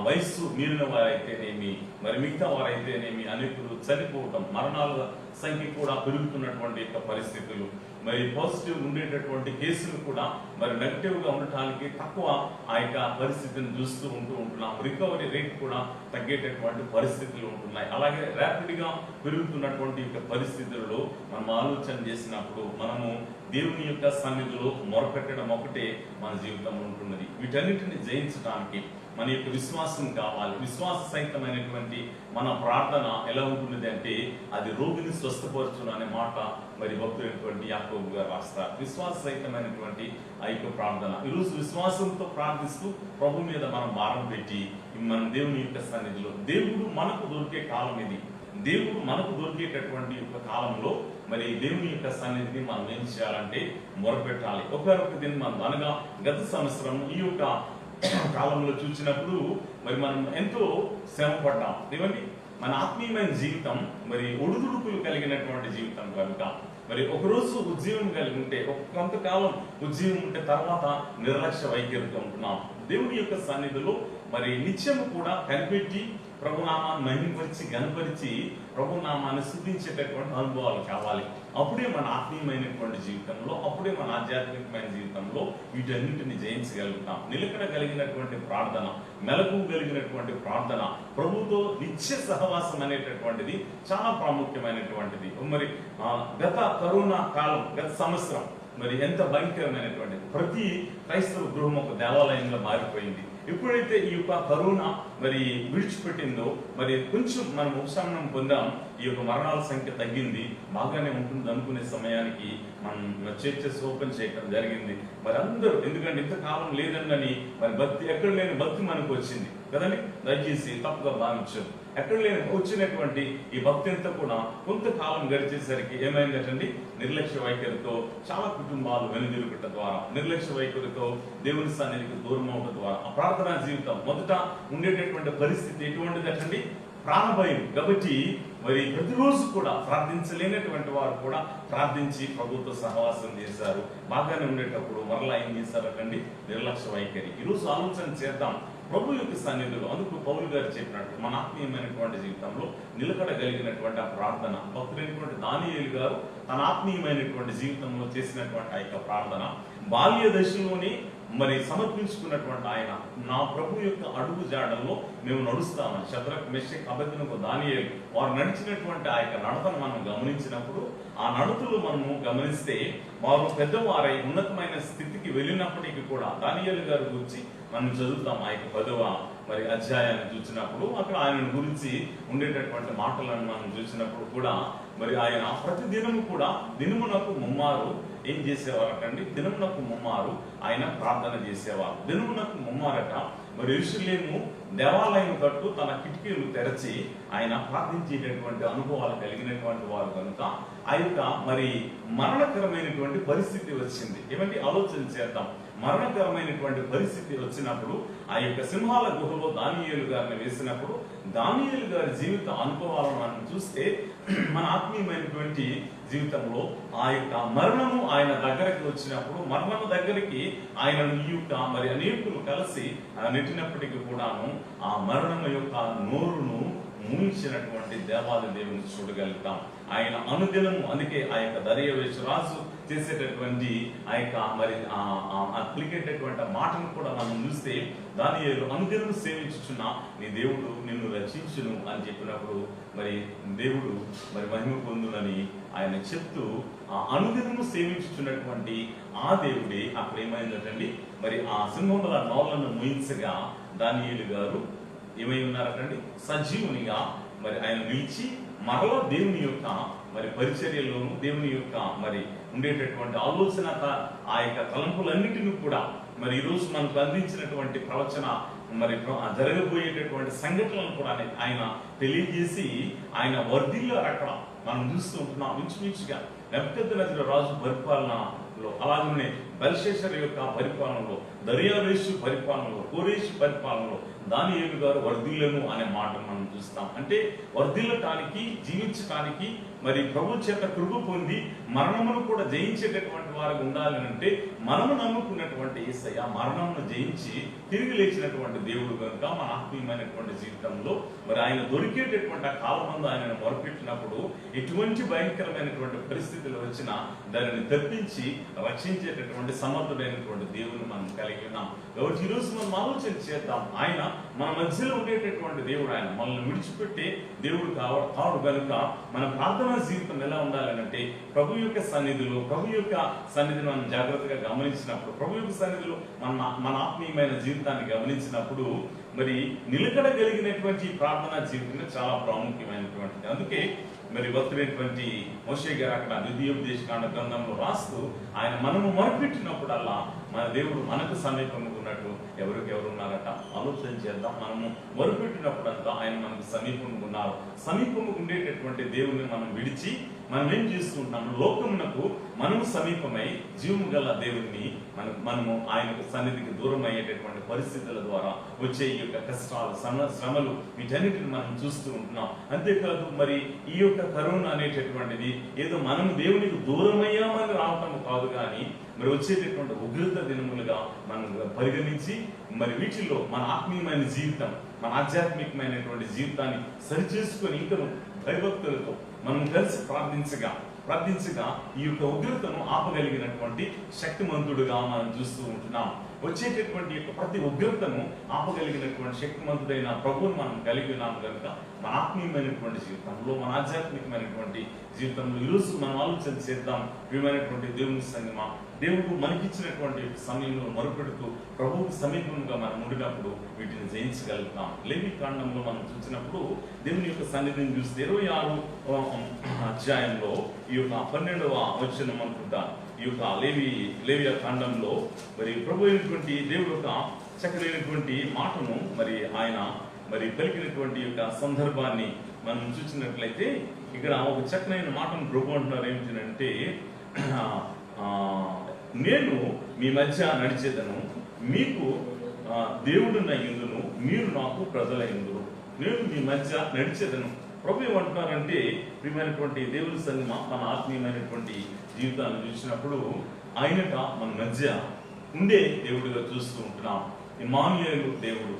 వయస్సు మీరిన వారైతేనేమి, మరి మిగతా వారైతేనేమి అనేకులు చనిపోవటం, మరణాల సంఖ్య కూడా పెరుగుతున్నటువంటి యొక్క పరిస్థితులు, మరి పాజిటివ్ ఉండేటటువంటి కేసులు కూడా మరి నెగటివ్ గా ఉండటానికి తక్కువ ఆ యొక్క పరిస్థితిని చూస్తూ ఉంటున్నాం. రికవరీ రేట్ కూడా తగ్గేటటువంటి పరిస్థితులు ఉంటున్నాయి. అలాగే ర్యాపిడ్ గా పెరుగుతున్నటువంటి యొక్క పరిస్థితుల్లో మనం ఆలోచన చేసినప్పుడు మనము దేవుని యొక్క సన్నిధిలో మొరపెట్టడం ఒకటే మన జీవితంలో ఉంటున్నది. వీటన్నిటిని జయించడానికి మన యొక్క విశ్వాసం కావాలి. విశ్వాస సహితమైనటువంటి మన ప్రార్థన ఎలా ఉంటుంది అంటే అది రోగిని స్వస్థపరచును అనే మాట మరి భక్తులైనటువంటి యాకోబు గారు రాస్తారు. విశ్వాస సహితమైనటువంటి ఆ యొక్క ప్రార్థన ఈరోజు విశ్వాసంతో ప్రార్థిస్తూ ప్రభు మీద మనం భారం పెట్టి మనం దేవుని యొక్క సన్నిధిలో, దేవుడు మనకు దొరికే కాలం ఇది, దేవుడు మనకు దొరికేటటువంటి యొక్క కాలంలో మరి దేవుని యొక్క సన్నిధిని మనం ఏం చేయాలంటే మొరపెట్టాలి. ఒకరొక దీన్ని మనం అనగా గత సంవత్సరం ఈ యొక్క కాలంలో చూసినప్పుడు మరి మనం ఎంతో శ్రమ పడ్డాం. ఏమండి మన ఆత్మీయమైన జీవితం మరి ఒడిదుడుకులు కలిగినటువంటి జీవితం కనుక మరి ఒకరోజు ఉద్యోగం కలిగి ఉంటే కొంతకాలం ఉద్యోగం ఉంటే తర్వాత నిర్లక్ష్య వైఖరితో ఉంటున్నాం. దేవుని యొక్క సన్నిధిలో మరి నిత్యము కూడా కనిపెట్టి ప్రభునామాన్ని మహిమపరిచి గణపరిచి ప్రభునామాన్ని స్తుతించేటటువంటి అనుభవాలు కావాలి. అప్పుడే మన ఆత్మీయమైనటువంటి జీవితంలో, అప్పుడే మన ఆధ్యాత్మికమైన జీవితంలో వీటన్నింటిని జయించగలుగుతాం. నిలకడ కలిగినటువంటి ప్రార్థన, మెలకు కలిగినటువంటి ప్రార్థన, ప్రభుతో నిత్య సహవాసం అనేటటువంటిది చాలా ప్రాముఖ్యమైనటువంటిది. మరి గత కరోనా కాలం, గత సంవత్సరం మరి ఎంత భయంకరమైనటువంటిది. ప్రతి క్రైస్తవ గృహం ఒక దేవాలయంగా మారిపోయింది. ఎప్పుడైతే ఈ యొక్క కరోనా మరి విడిచిపెట్టిందో మరి కొంచెం మనం ఉపశమనం పొందాం. ఈ యొక్క మరణాల సంఖ్య తగ్గింది, బాగానే ఉంటుంది అనుకునే సమయానికి మనం చర్చెస్ ఓపెన్ చేయడం జరిగింది. మరి అందరూ ఎందుకంటే ఇంతకాలం లేదన్నని మరి భక్తి ఎక్కడ లేని భక్తి మనకు వచ్చింది కదండి. దయచేసి తప్పుగా భావించదు. ఎక్కడ లేని వచ్చినటువంటి ఈ భక్తి అంతా కూడా కొంతకాలం గడిచేసరికి ఏమైందంటండి, నిర్లక్ష్య వైఖరితో చాలా కుటుంబాలు వెనుదిరుగుట ద్వారా, నిర్లక్ష్య వైఖరితో దేవుని సన్నిధికి దూరం అవడం ద్వారా ఆ ప్రార్థనా జీవితం మొదట ఉండేటటువంటి పరిస్థితి ఎటువంటిదంటండి, ప్రాణభయం. కాబట్టి మరి ప్రతిరోజు కూడా ప్రార్థించలేనటువంటి వారు కూడా ప్రార్థించి ప్రభుత్వ సహవాసం చేశారు. బాగానే ఉండేటప్పుడు మరలా ఏం చేశారటండి, నిర్లక్ష్య వైఖరి. ఈరోజు ఆలోచన చేద్దాం ప్రభు యొక్క సన్నిధిలో. అందుకు పౌలు గారు చెప్పినట్టు మన ఆత్మీయమైనటువంటి జీవితంలో నిలకడ కలిగినటువంటి ఆ ప్రార్థన, భక్తులైనటువంటి దానియేలు గారు తన ఆత్మీయమైనటువంటి జీవితంలో చేసినటువంటి ఆ యొక్క ప్రార్థన బాల్య దశలోనే మరి సమర్పించుకున్నటువంటి ఆయన, నా ప్రభు యొక్క అడుగు జాడల్లో మేము నడుస్తామని శద్రక్, మెషక్, అబేద్నెగో, దానియేలు వారు నడిచినటువంటి ఆ యొక్క నడతను మనం గమనించినప్పుడు, ఆ నడతలు మనము గమనిస్తే వారు పెద్దవారై ఉన్నతమైన స్థితికి వెళ్ళినప్పటికీ కూడా దానియేలు గారి గురించి మనం చదువుతాం. ఆ యొక్క 10వ మరి అధ్యాయాన్ని చూసినప్పుడు అక్కడ ఆయన గురించి ఉండేటటువంటి మాటలను మనం చూసినప్పుడు కూడా మరి ఆయన ప్రతి దినము కూడా దినమునకు ముమ్మారు ఏం చేసేవారటండి, దినమునకు ముమ్మారు ఆయన ప్రార్థన చేసేవారు. దినమునకు ముమ్మారట మరి యెరూషలేము దేవాలయం తట్టు తన కిటికీలు తెరచి ఆయన ప్రార్థించేటటువంటి అనుభవాలు కలిగినటువంటి వారు కనుక ఆ యొక్క మరి మరణకరమైనటువంటి పరిస్థితి వచ్చింది. ఏమంటే ఆలోచన చేద్దాం. మరణకరమైనటువంటి పరిస్థితి వచ్చినప్పుడు ఆ యొక్క సింహాల గుహలో దానియేలు గారిని వేసినప్పుడు దానియేలు గారి జీవిత అనుభవాలను మనం చూస్తే మన ఆత్మీయమైనటువంటి జీవితంలో ఆ యొక్క మరణము ఆయన దగ్గరికి వచ్చినప్పుడు, మరణము దగ్గరికి ఆయన ఈ యొక్క మరి అనేకులు కలిసి నెట్టినప్పటికీ కూడాను ఆ మరణం యొక్క నోరును మూయించినటువంటి దేవాది దేవుని చూడగలుగుతాం. ఆయన అనుదినము, అందుకే ఆ యొక్క దర్యావేషు రాజు చేసేటటువంటి ఆ యొక్క మరి అప్లికేటటువంటి మాటను కూడా మనం చూస్తే దానియేలు అనుదినము సేవించుచున్న నీ దేవుడు నిన్ను రక్షించును అని చెప్పినప్పుడు మరి దేవుడు మరి మహిమ పొందునని ఆయన చెప్తూ ఆ అనుదినము సేవించుచున్నటువంటి ఆ దేవుడే అక్కడ ఏమైందటండి, మరి ఆ సింహముల నోళ్లను మూయించగా దానియేలు గారు ఏమై ఉన్నారటండి, సజీవునిగా మరి ఆయన నిలిచి మరలా దేవుని యొక్క మరి పరిచర్యలోను, దేవుని యొక్క మరి ఉండేటటువంటి ఆలోచన ఆ యొక్క తలంపులన్నిటిని కూడా మరి ఈరోజు మనకు అందించినటువంటి ప్రవచన మరి జరగబోయేటటువంటి సంఘటనలను కూడా ఆయన తెలియజేసి ఆయన వర్ధిల్లో అక్కడ మనం చూస్తూ ఉంటున్నాం. ఇంచుమించుగా నెబుకద్నెజరు రాజు పరిపాలనలో, అలాగనే బెల్షస్సరు యొక్క పరిపాలనలో, దర్యావేషు పరిపాలనలో, కోరేషు పరిపాలనలో దానియేలు గారు వర్ధిల్లను అనే మాట మనం చూస్తాం. అంటే వర్ధిల్లటానికి, జీవించటానికి, మరి ప్రభు చేత కృప పొంది మరణమును కూడా జయించేటటువంటి వారికి ఉండాలి అంటే మనము నమ్ముకున్నటువంటి యేసయ్య మరణమును జయించి తిరిగి లేచినటువంటి దేవుడు కనుక మన ఆత్మీయమైనటువంటి జీవితంలో మరి ఆయన దొరికేటటువంటి ఆ కాలమందు ఆయనను మొరపెట్టినప్పుడు ఎటువంటి భయంకరమైనటువంటి పరిస్థితులు వచ్చినా దానిని తప్పించి రక్షించేటటువంటి సమర్థుడైనటువంటి దేవుని మనం కలిగి ఉన్నాం. కాబట్టి ఈరోజు మనం ఆలోచన చేద్దాం. ఆయన మన మధ్యలో ఉండేటటువంటి దేవుడు, ఆయన మనల్ని విడిచిపెట్టే దేవుడు కావడు కనుక మన ప్రార్థనా జీవితం ఎలా ఉండాలంటే ప్రభు యొక్క సన్నిధిలో, ప్రభు యొక్క సన్నిధిని మనం జాగ్రత్తగా గమనించినప్పుడు, ప్రభు యొక్క సన్నిధిలో మన ఆత్మీయమైన జీవితాన్ని గమనించినప్పుడు మరి నిలకడగలిగినటువంటి ప్రార్థనా జీవితం చాలా ప్రాముఖ్యమైనటువంటిది. అందుకే మరి భక్తుడైనటువంటి మోషే గారు అక్కడ ద్వితీయోపదేశకాండ గ్రంథంలో రాస్తూ ఆయన మనము మొరపెట్టినప్పుడల్లా మన దేవుడు మనకు సమీపంగా ఉన్నట్టు ఎవరు ఉన్నారట ఆలోచన చేద్దాం. మనము మొరపెట్టినప్పుడంతా ఆయన మనకు సమీపంగా ఉన్నారు. సమీపంగా ఉండేటటువంటి దేవుని మనం విడిచి మనం ఏం చేస్తుంటాం, లోకమునకు మనము సమీపమై జీవము గల దేవుణ్ణి మనము ఆయనకు సన్నిధికి దూరం అయ్యేటటువంటి పరిస్థితుల ద్వారా వచ్చే ఈ యొక్క కష్టాలు, శ్రమలు, వీటన్నిటిని మనం చూస్తూ ఉంటున్నాం. అంతేకాదు మరి ఈ యొక్క కరోనా అనేటటువంటిది ఏదో మనం దేవునికి దూరమయ్యామని రావటం కాదు, కానీ మరి వచ్చేటటువంటి ఉగ్రత దినములుగా మనం పరిగణించి మరి వీటిల్లో మన ఆత్మీయమైన జీవితం, మన ఆధ్యాత్మికమైనటువంటి జీవితాన్ని సరిచేసుకొని ఇంకను భయభక్తులతో మనం కలిసి ప్రార్థించగా ఈ యొక్క ఉగ్రతను ఆపగలిగినటువంటి శక్తిమంతుడుగా మనం చూస్తూ ఉంటున్నాం. వచ్చేటటువంటి యొక్క ప్రతి ఉగ్రతను ఆపగలిగినటువంటి శక్తిమంతుడైన ప్రభువును మనం కలిగి ఉన్నాం కనుక మన ఆత్మీయమైనటువంటి జీవితంలో, మన ఆధ్యాత్మికమైనటువంటి జీవితంలో ఈరోజు మనం ఆలోచన చేద్దాం. ప్రియమైనటువంటి దేవుని సంగమా, దేవుడు మనకిచ్చినటువంటి సమయంలో మొరపెడుతూ ప్రభువుకు సమీపంగా మనం ఉండినప్పుడు వీటిని జయించగలుగుతాం. లేవి కాండంలో మనం చూసినప్పుడు దేవుని యొక్క సన్నిధిని చూస్తే 26వ అధ్యాయంలో ఈ యొక్క 12వ వచనం అనుకుంటా, ఈ యొక్క లేవియ కాండంలో మరి ప్రభు అయినటువంటి దేవుడు యొక్క చక్కనైనటువంటి మాటను మరి ఆయన మరి పలికినటువంటి యొక్క సందర్భాన్ని మనం చూసినట్లయితే ఇక్కడ ఒక చక్కనైన మాటను ప్రభు అంటున్నారు. ఏమిటంటే నేను మీ మధ్య నడిచేదను, మీకు దేవుడున్న ఇందును, మీరు నాకు ప్రజల ఇందును. నేను మీ మధ్య నడిచేదను. ప్రభు ఏమంటున్నారంటే ప్రియమైనటువంటి దేవుని సంగమా, మన ఆత్మీయమైనటువంటి జీవితాన్ని చూసినప్పుడు ఆయనట మన మధ్య ఉండే దేవుడిగా చూస్తూ ఉంటున్నాం. ఇమ్మానుయేలు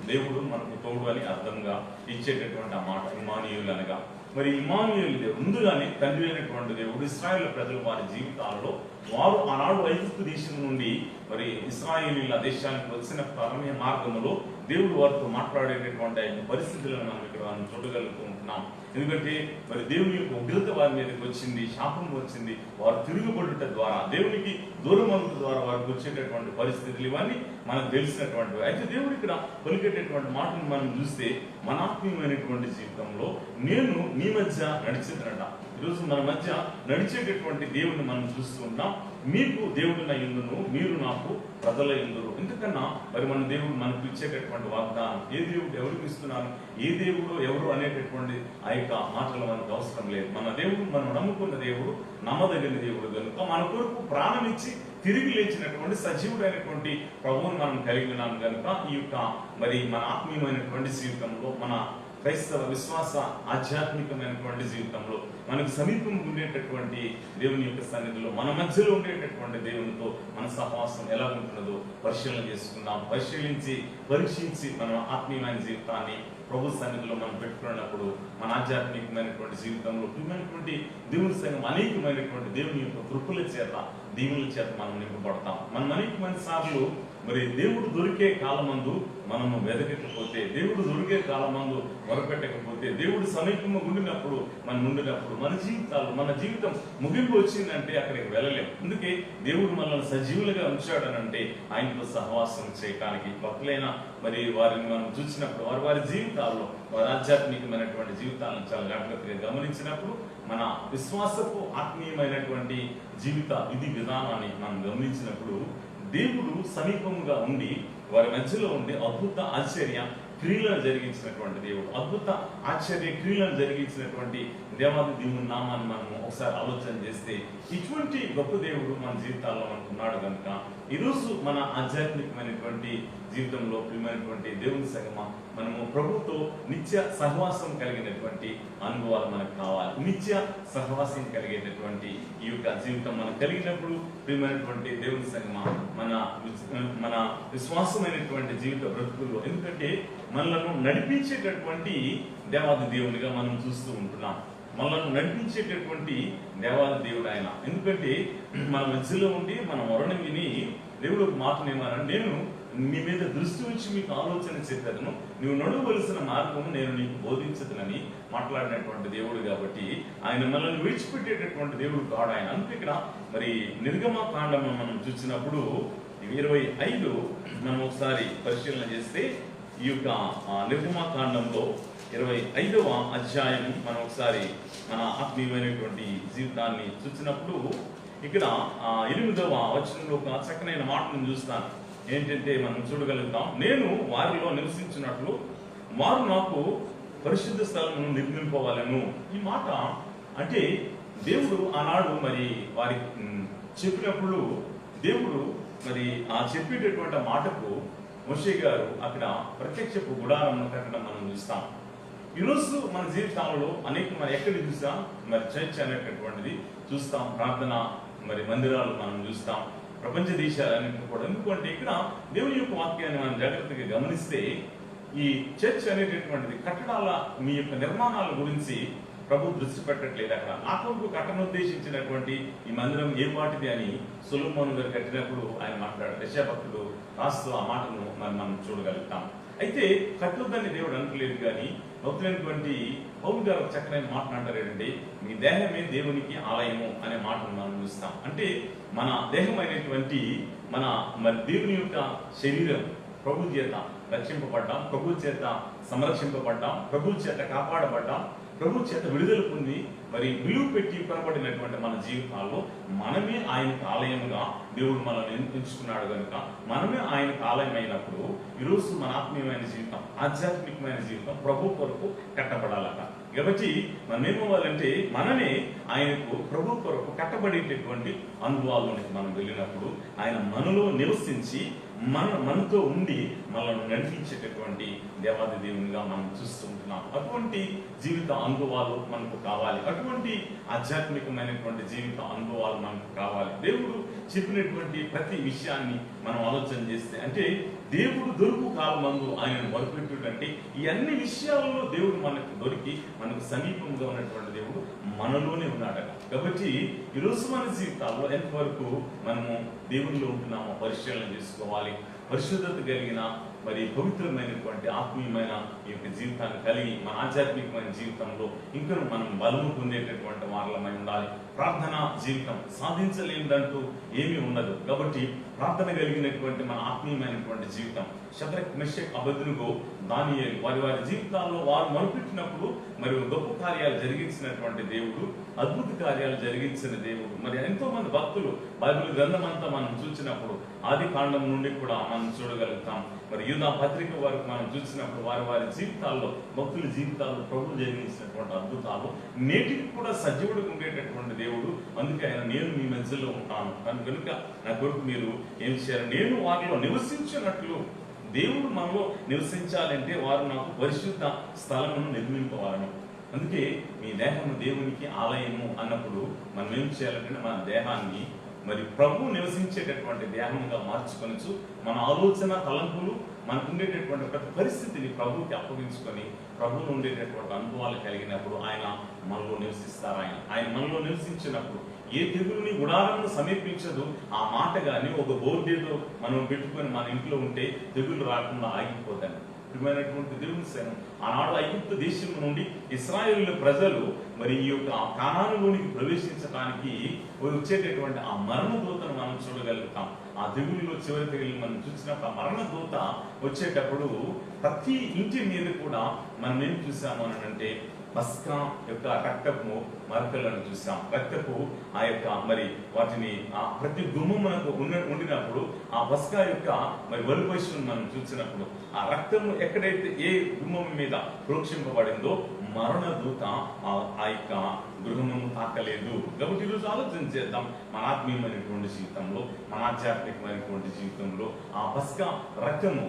దేవుడు మనకు తోడు అని అర్థంగా ఇచ్చేటటువంటి ఆ మాట ఇమ్మానుయేలు అనగా మరి ఇమ్మానుయేలు దేవుడు ముందుగానే తండ్రి అయినటువంటి దేవుడు ఇశ్రాయేలు ప్రజలు వారి జీవితాలలో వారు ఆనాడు ఐగుప్తు దేశం నుండి మరి ఇశ్రాయేలీల దేశానికి వచ్చిన ప్రారంభ మార్గంలో దేవుడు వారితో మాట్లాడేటటువంటి పరిస్థితులను మనం ఇక్కడ చూడగలుగుతూ ఉంటున్నాం. ఎందుకంటే మరి దేవుని యొక్క ఉగ్రత వారి మీదకి వచ్చింది, శాపం వచ్చింది. వారు తిరుగుబడుట ద్వారా, దేవునికి దూరం అవుట ద్వారా వారికి వచ్చేటటువంటి పరిస్థితులు ఇవన్నీ మనకు తెలిసినటువంటివి. అయితే దేవుడు ఇక్కడ పలికేటటువంటి మాటను మనం చూస్తే మన ఆత్మీయమైనటువంటి జీవితంలో నేను మీ మధ్య నడిచేదనట. ఈరోజు మన మధ్య నడిచేటటువంటి దేవుడిని మనం చూస్తూ ఉంటాం. మీకు దేవుడున్న ఇందును, మీరు నాకు ప్రజల ఇందురు. ఎందుకన్నా మరి మన దేవుడు మనకు ఇచ్చేటటువంటి వాగ్దానం, ఏ దేవుడు ఎవరికి ఇస్తున్నాను, ఏ దేవుడు ఎవరు అనేటటువంటి ఆ యొక్క మాటలు మనకు అవసరం లేదు. మన దేవుడు, మనం నమ్ముకున్న దేవుడు నమ్మదగిన దేవుడు కనుక మన కొరకు ప్రాణం ఇచ్చి తిరిగి లేచినటువంటి సజీవుడైనటువంటి ప్రభువును మనం కలిగి ఉన్నాం కనుక ఈ యొక్క మరి మన ఆత్మీయమైనటువంటి జీవితంలో, మన క్రైస్తవ విశ్వాస ఆధ్యాత్మికమైనటువంటి జీవితంలో మనకు సమీపం ఉండేటటువంటి దేవుని యొక్క సన్నిధిలో, మన మధ్యలో ఉండేటటువంటి దేవునితో మన సహవాసం ఎలా ఉంటున్నదో పరిశీలన చేసుకుందాం. పరీక్షించి మన ఆత్మీయమైన జీవితాన్ని ప్రభు సన్నిధిలో మనం పెట్టుకున్నప్పుడు మన ఆధ్యాత్మికమైనటువంటి జీవితంలో ప్రియమైనటువంటి దేవుని సంఘం అనేకమైనటువంటి దేవుని యొక్క కృపల చేత, దీవుల చేత మనం నింపబడతాం. మనం అనేకమైన సార్లు మరి దేవుడు దొరికే కాలమందు మనము వెదకకపోతే, దేవుడు దొరికే కాలమందు మొరపెట్టకపోతే, దేవుడు సమీపంగా ఉండినప్పుడు మన జీవితం ముగింపు వచ్చిందంటే అక్కడికి వెళ్ళలేం. అందుకే దేవుడు మనల్ని సజీవులుగా ఉంచాడనంటే ఆయనతో సహవాసం చేయడానికి. భక్తులైన మరి వారిని మనం చూసినప్పుడు వారి జీవితాల్లో, వారి ఆధ్యాత్మికమైనటువంటి జీవితాలను చాలా జాగ్రత్తగా గమనించినప్పుడు మన విశ్వాసపు ఆత్మీయమైనటువంటి జీవిత విధి విధానాన్ని మనం గమనించినప్పుడు దేవుడు సమీపముగా ఉండి వారి మధ్యలో ఉండి అద్భుత ఆశ్చర్య క్రియలను జరిగించినటువంటి దేవుడు, అద్భుత ఆశ్చర్య క్రియలను జరిగించినటువంటి దేవాది దేవుని నామాన్ని మనము ఒకసారి ఆలోచన చేస్తే ఇటువంటి గొప్ప దేవుడు మన జీవితాల్లో మనకు ఉన్నాడు కనుక ఈరోజు మన ఆధ్యాత్మికమైనటువంటి జీవితంలో ప్రియమైనటువంటి దేవుని సంగమ మనము ప్రభుతో నిత్య సహవాసం కలిగినటువంటి అనుభవాలు మనకు కావాలి. నిత్య సహవాసం కలిగేటటువంటి ఈ యొక్క జీవితం మనకు కలిగినప్పుడు ప్రియమైనటువంటి దేవుని సంగమ మన విశ్వాసమైనటువంటి జీవిత బ్రతుకుల్లో, ఎందుకంటే మనలను నడిపించేటటువంటి దేవాది దేవునిగా మనం చూస్తూ ఉంటున్నాం. మనల్ని నడిపించేటటువంటి దేవాది దేవుడు ఆయన. ఎందుకంటే మన మధ్యలో ఉండి మన మొరను విని దేవుడు ఒక మాట ఏమన్నాడు, నేను నీ మీద దృష్టి ఉంచి మీకు ఆలోచన చెప్పేదను, నువ్వు నడవవలసిన మార్గము నేను నీకు బోధించదనని మాట్లాడినటువంటి దేవుడు. కాబట్టి ఆయన మనల్ని విడిచిపెట్టేటటువంటి దేవుడు కాడు ఆయన. అందుకే ఇక్కడ మరి నిర్గమకాండం మనం చూసినప్పుడు 25 మనం ఒకసారి పరిశీలన చేస్తే ఈ యొక్క నిర్గమకాండంలో 25వ అధ్యాయం మనం ఒకసారి మన ఆత్మీయమైనటువంటి జీవితాన్ని చూసినప్పుడు ఇక్కడ 8వ వచనంలో ఒక చక్కనైన మాటను చూస్తాను. ఏంటంటే మనం చూడగలుగుతాం, నేను వారిలో నివసించినట్లు వారు నాకు పరిశుద్ధ స్థలమును నిర్మింపవాలను. ఈ మాట అంటే దేవుడు ఆనాడు మరి వారికి చెప్పినప్పుడు దేవుడు మరి ఆ చెప్పేటటువంటి మాటకు మోషే గారు అక్కడ ప్రత్యక్షపు గుడారం కట్టడం మనం చూస్తాం. ఈరోజు మన జీవితాలలో అనేక మరి ఎక్కడ చూస్తాం, మరి చర్చ్ అనేటటువంటిది చూస్తాం, ప్రార్థన మరి మందిరాలు మనం చూస్తాం, ప్రపంచ దేశాలన్నింటినీ కూడా. ఎందుకంటే ఇక్కడ దేవుని యొక్క వాక్యాన్ని మనం జాగ్రత్తగా గమనిస్తే ఈ చర్చ్ అనేటటువంటిది కట్టడాల మీ యొక్క నిర్మాణాల గురించి ప్రభు దృష్టి పెట్టట్లేదు. అక్కడ నా కొరకు కట్టనుద్దేశించినటువంటి ఈ మందిరం ఏ వాటిది అని సొలొమోను గారు కట్టినప్పుడు ఆయన మాట్లాడారు. యెషయా రాస్తూ ఆ మాటను మనం చూడగలుగుతాం. అయితే కట్టొద్దని దేవుడు అనట్లేదు, కానీ భక్తులైనటువంటి పౌలు గారు చక్కనైన మాట్లాడారు ఏంటంటే మీ దేహమే దేవునికి ఆలయము అనే మాటను మనం చూస్తాం. అంటే మన దేహమైనటువంటి మరి దేవుని యొక్క శరీరం ప్రభు చేత రక్షింపబడ్డాం, ప్రభు చేత సంరక్షింపబడ్డాం, ప్రభు చేత కాపాడబడ్డాం, ప్రభు చేత విడుదల పొంది మరి విలువ పెట్టి కొనబడినటువంటి మన జీవితాల్లో మనమే ఆయనకు ఆలయముగా దేవుడు మనల్ని ఎంచుకున్నాడు కనుక మనమే ఆయనకు ఆలయం అయినప్పుడు ఈరోజు మన ఆత్మీయమైన జీవితం, ఆధ్యాత్మికమైన జీవితం ప్రభు కొరకు కట్టబడాలట. కాబట్టి మనం ఏమవ్వాలంటే మనమే ఆయనకు ప్రభు కొరకు కట్టబడేటటువంటి అనుభవాల్లోనికి మనం వెళ్ళినప్పుడు ఆయన మనలో నివసించి మనతో ఉండి మనల్ని నడిపించేటటువంటి దేవాది దేవునిగా మనం చూస్తుంటున్నాం. అటువంటి జీవిత అనుభవాలు మనకు కావాలి, అటువంటి ఆధ్యాత్మికమైనటువంటి జీవిత అనుభవాలు మనకు కావాలి. దేవుడు చెప్పినటువంటి ప్రతి విషయాన్ని మనం ఆలోచన చేస్తే, అంటే దేవుడు దొరుకు కాలమందు ఆయనను మొరపెట్టుడంటే ఈ అన్ని విషయాలలో దేవుడు మనకు దొరికి మనకు సమీపంగా ఉన్నటువంటి దేవుడు మనలోనే ఉన్నాడట. కాబట్టి ఈరోజు మన జీవితాల్లో ఎంతవరకు మనము దేవునిలో ఉంటున్నామో పరిశీలన చేసుకోవాలి. పరిశుద్ధత కలిగిన మరి పవిత్రమైనటువంటి ఆత్మీయమైన ఈ యొక్క జీవితాన్ని కలిగి మన ఆధ్యాత్మికమైన జీవితంలో ఇంకా మనం బలము పొందేటటువంటి వారలమై ఉండాలి. ప్రార్థన జీవితం సాధించలేనిదంటూ ఏమీ ఉండదు. కాబట్టి ప్రార్థన కలిగినటువంటి మన ఆత్మీయమైనటువంటి జీవితం, శద్రక్ మెషక్ అబెద్నెగో దానియేలు వారి జీవితాల్లో వారు మొరపెట్టినప్పుడు మరి గొప్ప కార్యాలు జరిగించినటువంటి దేవుడు, అద్భుత కార్యాలు జరిగించిన దేవుడు. మరి ఎంతో మంది భక్తులు బైబిల్ గ్రంథం అంతా మనం చూసినప్పుడు ఆది కాండం నుండి కూడా మనం చూడగలుగుతాం. మరి యూదా పత్రిక వరకు మనం చూసినప్పుడు వారి జీవితాల్లో, భక్తుల జీవితాల్లో ప్రభు జరిగించినటువంటి అద్భుతాలు నేటికి కూడా సజీవుడిగా ఉండేటటువంటి దేవుడు. అందుకే ఆయన నేను మీ మధ్యలో ఉంటాను కనుక నా కొరకు మీరు ఏం చేయాలి, నేను వారిలో నివసించినట్లు. దేవుడు మనలో నివసించాలంటే వారు నాకు పరిశుద్ధ స్థలమును నిర్మింపవాలను. అందుకే మీ దేహము దేవునికి ఆలయము అన్నప్పుడు మనం ఏం చేయాలంటే మన దేహాన్ని మరి ప్రభు నివసించేటటువంటి దేహంగా మార్చుకొనొచ్చు. మన ఆలోచన తలంపులు మనకు ఉండేటటువంటి ప్రతి పరిస్థితిని ప్రభుకి అప్పగించుకొని ప్రభువులో ఉండేటటువంటి అనుభవాలు కలిగినప్పుడు ఆయన మనలో నివసిస్తారు. ఆయన మనలో నివసించినప్పుడు ఏ తెగులుని గుడాలను సమీపించదు. ఆ మాట కానీ ఒక బోర్డేదో మనం పెట్టుకొని మన ఇంట్లో ఉంటే తెగులు రాకుండా ఆగిపోతాను. ప్రియమైనటువంటి దేవుని సేన, ఆనాడు ఐగుప్తు దేశం నుండి ఇశ్రాయేలు ప్రజలు మరి ఈ యొక్క కానానులోనికి ప్రవేశించడానికి వచ్చేటటువంటి ఆ మరణ దూతను మనం చూడగలుగుతాం. ఆ తెగులులో చివరి తెగులు మనం చూసినప్పుడు ఆ మరణ దూత వచ్చేటప్పుడు ప్రతి ఇంటి మీద కూడా మనం ఏం చూసాము అని అంటే పస్కా యొక్క రక్తపు మరకలను చూసాం. రక్తపు ఆ యొక్క మరి వాటిని ఆ ప్రతి గుమ్మమునకు ఉండినప్పుడు ఆ పస్కా యొక్క మరి వలిపశువును మనం చూసినప్పుడు ఆ రక్తము ఎక్కడైతే ఏ గుమ్మం మీద ప్రోక్షింపబడిందో మరణ దూత ఆ యొక్క గృహమును తాకలేదు. కాబట్టి ఈరోజు ఆలోచన చేద్దాం, మన ఆత్మీయమైనటువంటి జీవితంలో, మన ఆధ్యాత్మికమైనటువంటి జీవితంలో ఆ పస్కా రక్తము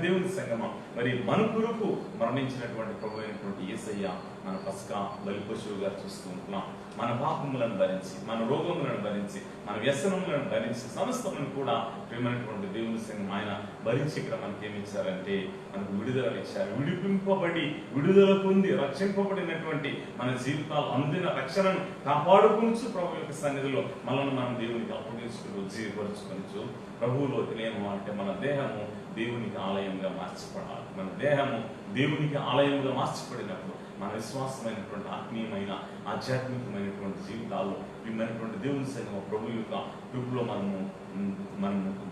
దేవుని సంగమం మరి మన కొరకు మరణించినటువంటి ప్రభు అయినటువంటి యేసయ్య మన పస్కా బలి పశువుగా చూస్తూ ఉంటున్నాం. మన పాపములను భరించి, మన రోగములను భరించి, మన వ్యసనములను భరించి సమస్తమును కూడా ప్రియమైనటువంటి దేవుని సంగం ఆయన భరించి ఇక్కడ మనకి ఏమి ఇచ్చారంటే మనకు విడుదల ఇచ్చారు. విడిపింపబడి విడుదల పొంది రక్షింపబడినటువంటి మన జీవితాలు అందిన రక్షణను కాపాడుకుంటూ ప్రభు యొక్క సన్నిధిలో మనల్ని మనం దేవునికి అప్పగించుకుంటూ జీవపరుచుకొనిచు ప్రభువులో తెలియము అంటే మన దేహము దేవునికి ఆలయంగా మార్చబడాలి. మన దేహము దేవునికి ఆలయంగా మార్చబడినప్పుడు మన విశ్వాసమైనటువంటి ఆత్మీయమైన ఆధ్యాత్మికమైనటువంటి జీవితాల్లో ఇమైనటువంటి దేవుని సంగమ ప్రభు యొక్క కృపలో మనము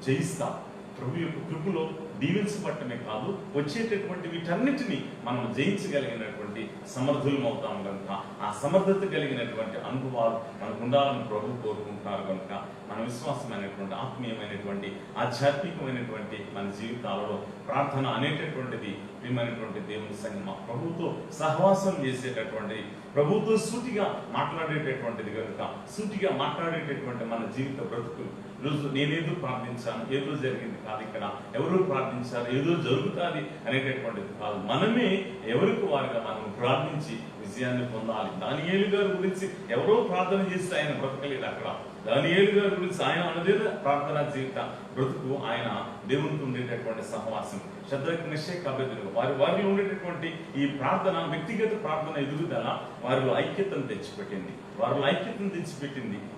జయిస్తాం. ప్రభు యొక్క కృపలో దీవించబట్టమే కాదు, వచ్చేటటువంటి వీటన్నిటినీ మనం జయించగలిగినటువంటి సమర్థులం అవుతాం కనుక ఆ సమర్థత కలిగినటువంటి అనుభవాలు మనకు ఉండాలని ప్రభు కోరుకుంటున్నారు కనుక మన విశ్వాసమైనటువంటి ఆత్మీయమైనటువంటి ఆధ్యాత్మికమైనటువంటి మన జీవితాలలో ప్రార్థన అనేటటువంటిది ప్రియమైనటువంటి దేవుని సంగమ ప్రభుతో సహవాసం చేసేటటువంటి ప్రభుతో సూటిగా మాట్లాడేటటువంటిది కనుక సూటిగా మాట్లాడేటటువంటి మన జీవిత బ్రతుకులు ఈరోజు నేనేదో ప్రార్థించాను, ఏదో జరిగింది కాదు, ఇక్కడ ఎవరు ప్రార్థించారు, ఏదో జరుగుతుంది అనేటటువంటిది కాదు. మనమే ఎవరికి వారుగా మనం ప్రార్థించి విజయాన్ని పొందాలి. దానియేలు గారి గురించి ఎవరో ప్రార్థన చేస్తే ఆయన బ్రతకలేదు. అక్కడ దానియేలు గారి గురించి ఆయన అన్నదే ప్రార్థనా జీవిత బ్రతుకు, ఆయన దేవునికి ఉండేటటువంటి సహవాసం. శద్రక్, మెషక్, అబేద్నెగో వారిలో ఉండేటటువంటి ఈ ప్రార్థన, వ్యక్తిగత ప్రార్థన ఎదుగుదల వారిలో ఐక్యతను తెచ్చిపెట్టింది.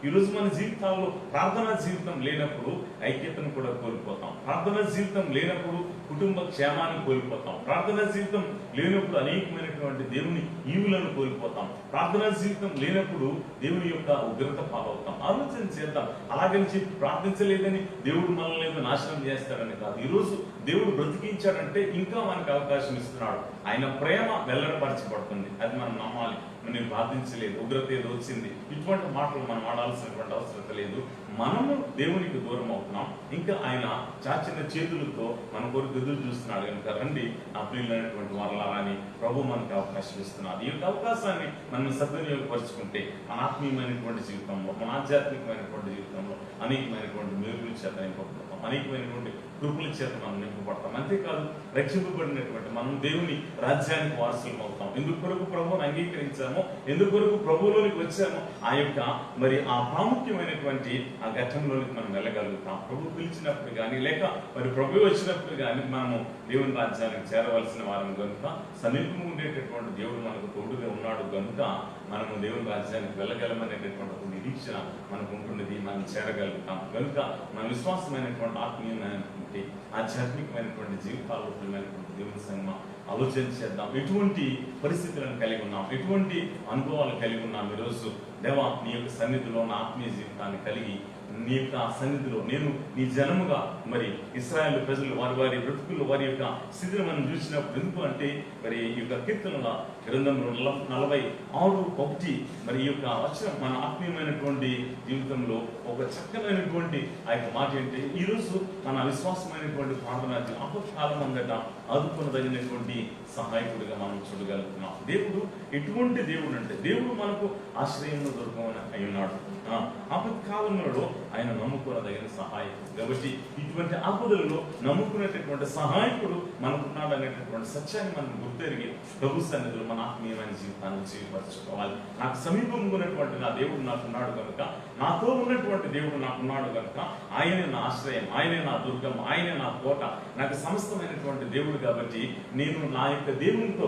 ఈరోజు మన జీవితాల్లో ప్రార్థనా జీవితం లేనప్పుడు ఐక్యతను కూడా కోల్పోతాం. ప్రార్థనా జీవితం లేనప్పుడు కుటుంబ క్షేమాన్ని కోల్పోతాం. ప్రార్థనా జీవితం లేనప్పుడు అనేకమైనటువంటి దేవుని ఈవులను కోల్పోతాం. ప్రార్థనా జీవితం లేనప్పుడు దేవుని యొక్క ఉగ్రత పాలవుతాం. ఆలోచన చేద్దాం. అలాగని చెప్పి ప్రార్థించలేదని దేవుడు మనల్ని ఏదో నాశనం చేస్తాడని కాదు. ఈరోజు దేవుడు బ్రతికించాడంటే ఇంకా మనకు అవకాశం ఇస్తున్నాడు. ఆయన ప్రేమ వెల్లడపరచబడుతుంది. అది మనం నమ్మాలి. నేను ప్రార్థించలేదు, ఉగ్రత ఏదో వచ్చింది, ఇటువంటి మాటలు మనం ఆడాల్సినటువంటి అవసరం లేదు. మనము దేవునికి దూరం అవుతున్నాం. ఇంకా ఆయన చాచిన చేతులతో మన కొరకు ఎదురు చూస్తున్నాడు కనుక రండి నా ప్రియులైనటువంటి వారలారని ప్రభు మనకు అవకాశం ఇస్తున్నారు. ఈ యొక్క అవకాశాన్ని మనం సద్వినియోగపరుచుకుంటే మన ఆత్మీయమైనటువంటి జీవితంలో, మన ఆధ్యాత్మికమైనటువంటి జీవితంలో అనేకమైనటువంటి మేలుల చేత నింపబడతాం, అనేకమైనటువంటి కృపల చేత మనం నింపబడతాం. అంతేకాదు రక్షింపబడినటువంటి మనం దేవుని రాజ్యానికి వారసులం అవుతాం. ఎందుకు కొరకు ప్రభువుని అంగీకరించామో, ఎందుకు కొరకు ప్రభువులోనికి వచ్చామో ఆ యొక్క మరి ఆ ప్రాముఖ్యమైనటువంటి ఆ ఘట్టంలోనికి మనం వెళ్ళగలుగుతాం. ప్రభు పిలిచినప్పుడు కానీ లేక మరి ప్రభు వచ్చినప్పుడు కానీ మనము దేవుని రాజ్యానికి చేరవలసిన వారం కనుక సమీపంగా ఉండేటటువంటి దేవుడు మనకు తోడుగా ఉన్నాడు కనుక మనము దేవుని రాజ్యానికి వెళ్ళగలమనేటటువంటి నిరీక్షణ మనకు ఉంటున్నది. మనం చేరగలుగుతాం కనుక మన విశ్వాసమైనటువంటి ఆత్మీయమైనటువంటి ఆధ్యాత్మికమైనటువంటి జీవితాల్లో దేవుని సంగమ ఆలోచన చేద్దాం. ఎటువంటి పరిస్థితులను కలిగి ఉన్నాం, ఎటువంటి అనుభవాలు కలిగి ఉన్నాం. ఈరోజు దేవా నీ యొక్క సన్నిధిలో నా ఆత్మీయ జీవితాన్ని కలిగి నీ యొక్క సన్నిధిలో నేను నీ జనముగా మరి ఇశ్రాయేలు ప్రజలు వారి బ్రతుకుల్లో వారి యొక్క స్థితిని మనం చూసినప్పుడు ఎందుకు అంటే మరి ఈ యొక్క కీర్తనల గ్రంథం 46:1 మరి ఈ యొక్క వచనం మన ఆత్మీయమైనటువంటి జీవితంలో ఒక చక్కనైనటువంటి ఆ యొక్క మాట ఏంటి, ఈరోజు మన విశ్వాసమైనటువంటి ప్రార్థన ఆపత్కాలం అందట ఆదుకొనదగినటువంటి సహాయకుడిగా మనం చూడగలుగుతున్నాం. దేవుడు ఎటువంటి దేవుడు అంటే దేవుడు మనకు ఆశ్రయంలో దొరకమని అయి ఉన్నాడు. ఆపత్కాలంలో ఆయన నమ్ముకునదగిన సహాయకుడు. కాబట్టి ఇటువంటి ఆపదలలో నమ్ముకునేటటువంటి సహాయకుడు మనకున్నాడు అనేటటువంటి సత్యాన్ని మనం గుర్తెరిగి ప్రభు సన్నిధిలో మన ఆత్మీయమైన జీవితాన్ని జీవిపరచుకోవాలి. నాకు సమీపంగా ఉన్నటువంటి నా దేవుడు నాకున్నాడు కనుక, నాతో ఉన్నటువంటి దేవుడు నాకున్నాడు కనుక ఆయనే నా ఆశ్రయం, ఆయనే నా దుర్గం, ఆయనే నా కోట, నాకు సమస్తమైనటువంటి దేవుడు. కాబట్టి నేను నా యొక్క దేవునితో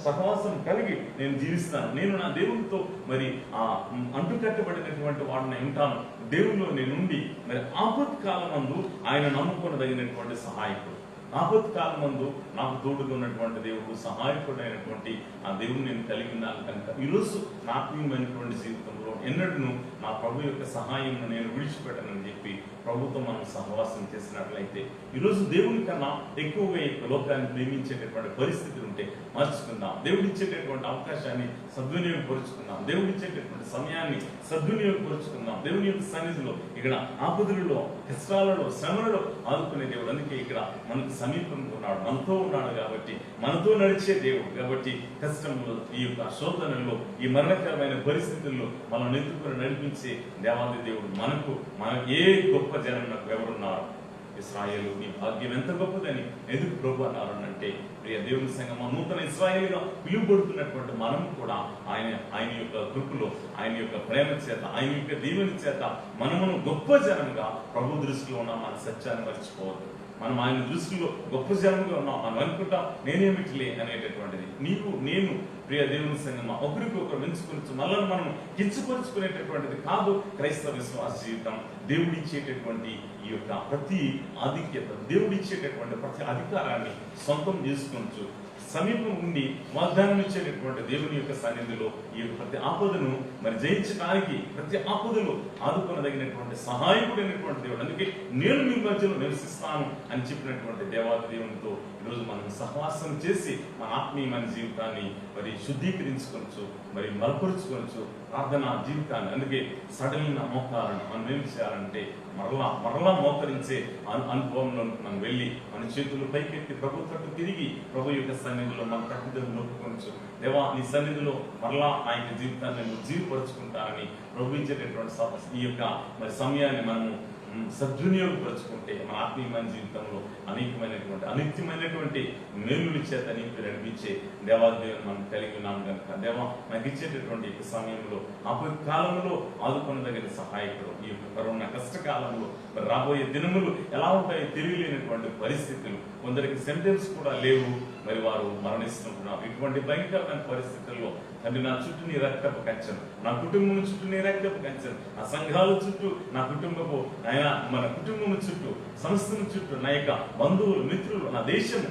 సహవాసం కలిగి నేను జీవిస్తాను. నేను నా దేవునితో మరి అంటుకట్టబడినటువంటి వాడిని ఉంటాను. దేవుల్లో నేనుండి మరి ఆపత్కాలమందు ఆయన నమ్ముకొనదగినటువంటి సహాయకుడు. ఆపత్ కాలం ముందు నాకు తోడుగా ఉన్నటువంటి దేవుడు, సహాయకుడైనటువంటి ఆ దేవుడు నేను కలిగి ఉన్నాను కనుక ఈరోజు నా ఆత్మీయమైనటువంటి జీవితంలో ఎన్నడూ నా ప్రభు యొక్క సహాయం నేను విడిచిపెట్టనని చెప్పి ప్రభుత్వం మనం సహవాసం చేసినట్లయితే ఈరోజు దేవుని కన్నా ఎక్కువగా ఈ లోకాన్ని ప్రేమించేటటువంటి పరిస్థితులు ఉంటే మార్చుకుందాం. దేవుడు ఇచ్చేటటువంటి అవకాశాన్ని సద్వినియోగపరుచుకుందాం. దేవుడు ఇచ్చేటటువంటి సమయాన్ని సద్వినియోగపరుచుకుందాం. దేవుని యొక్క సన్నిధిలో ఇక్కడ ఆపదలలో, కష్టాలలో, శ్రమలలో ఆదుకునే దేవుడు. అందుకే ఇక్కడ మనకు సమీపంలో ఉన్నాడు, మనతో ఉన్నాడు కాబట్టి, మనతో నడిచే దేవుడు కాబట్టి కష్టంలో, ఈ యొక్క శోధనలో, ఈ మరణకరమైన పరిస్థితుల్లో మనం ఎత్తుకుని నడిపించే దేవాది దేవుడు మనకు ఏ గొప్ప జనం నాకు ఎవరున్నారు? ఇశ్రాయేలు నీ భాగ్యం ఎంత గొప్పదని ఎందుకు ప్రభు అన్నారు అంటే, ప్రియ దేవుని సంఘం నూతన ఇశ్రాయేలుగా పిలువబడుతున్నటువంటి మనం కూడా ఆయన యొక్క కృపలో, ఆయన యొక్క ప్రేమ చేత, ఆయన యొక్క దీవెన చేత మనమును గొప్ప జనంగా ప్రభు దృష్టిలో ఉన్న మన సత్యాన్ని మర్చిపోవద్దు. మనం ఆయన దృష్టిలో గొప్ప జనంగా ఉన్నాం. మనం అనుకుంటాం నేనేమిటిలే అనేటటువంటిది. నీకు నేను ప్రియ దేవుని సంగమా ఒకరికొకరు మెచ్చుకొచ్చు, మనల్ని మనం కించపరుచుకునేటటువంటిది కాదు క్రైస్తవ విశ్వాస జీవితం. దేవుడిచ్చేటటువంటి ఈ యొక్క ప్రతి ఆధిక్యత, దేవుడిచ్చేటటువంటి ప్రతి అధికారాన్ని సొంతం చేసుకొచ్చు, సమీపం ఉండి వాగ్దానం ఇచ్చేటటువంటి దేవుని యొక్క సన్నిధిలో ఈ ప్రతి ఆపదను మరి జయించడానికి, ప్రతి ఆపదలు ఆదుకొనదగినటువంటి సహాయకుడైనటువంటి దేవుడు. అందుకే నేను మీ మధ్యలో నివసిస్తాను అని చెప్పినటువంటి దేవాది దేవునితో ఈరోజు మనం సహవాసం చేసి మన ఆత్మీయమైన జీవితాన్ని మరి శుద్ధీకరించుకోవచ్చు, మరి బలపరుచుకోవచ్చు, ప్రార్థనా జీవితాన్ని. అందుకే సడలిన మోకాలను మనం ఏం చేయాలంటే మరలా మోకరించే అనుభవంలో మనం వెళ్ళి మన చేతులు పైకెత్తి ప్రభు తట్టు తిరిగి ప్రభు యొక్క సన్నిధిలో మన తట్టుదలను నొప్పుకొనచ్చు. దేవా నీ సన్నిధిలో మరలా ఆ యొక్క జీవితాన్ని నువ్వు జీవపరుచుకుంటానని ప్రభుత్వేటటువంటి ఈ యొక్క మరి సమయాన్ని మనము సద్వినియోగపరుచుకుంటే మన ఆత్మీయమైన జీవితంలో అనిత్యమైనటువంటి మేలుల చేత నీకు నడిపించే దేవాదేవుని మనం కలిగి ఉన్నాం కనుక దేవా నాకు ఇచ్చేటటువంటి సమయంలో ఆపద కాలంలో ఆదుకొనదగిన సహాయకుడు. ఈ యొక్క కరోనా కష్టకాలంలో రాబోయే దినములు ఎలా ఉంటాయో తెలియలేనటువంటి పరిస్థితులు, కొందరికి సెంటెన్స్ కూడా లేవు, మరి వారు మరణిస్తుంటున్నారు. ఇటువంటి భయంకరమైన పరిస్థితుల్లో తండ్రి నా చుట్టూ నీ రక్తపు కంచెను, నా కుటుంబం చుట్టూ నీ రక్తపు కంచెను, నా సంఘాల చుట్టూ, నా కుటుంబపు మన కుటుంబం చుట్టూ, సంస్థల చుట్టూ, నా యొక్క బంధువులు, మిత్రులు, నా దేశము,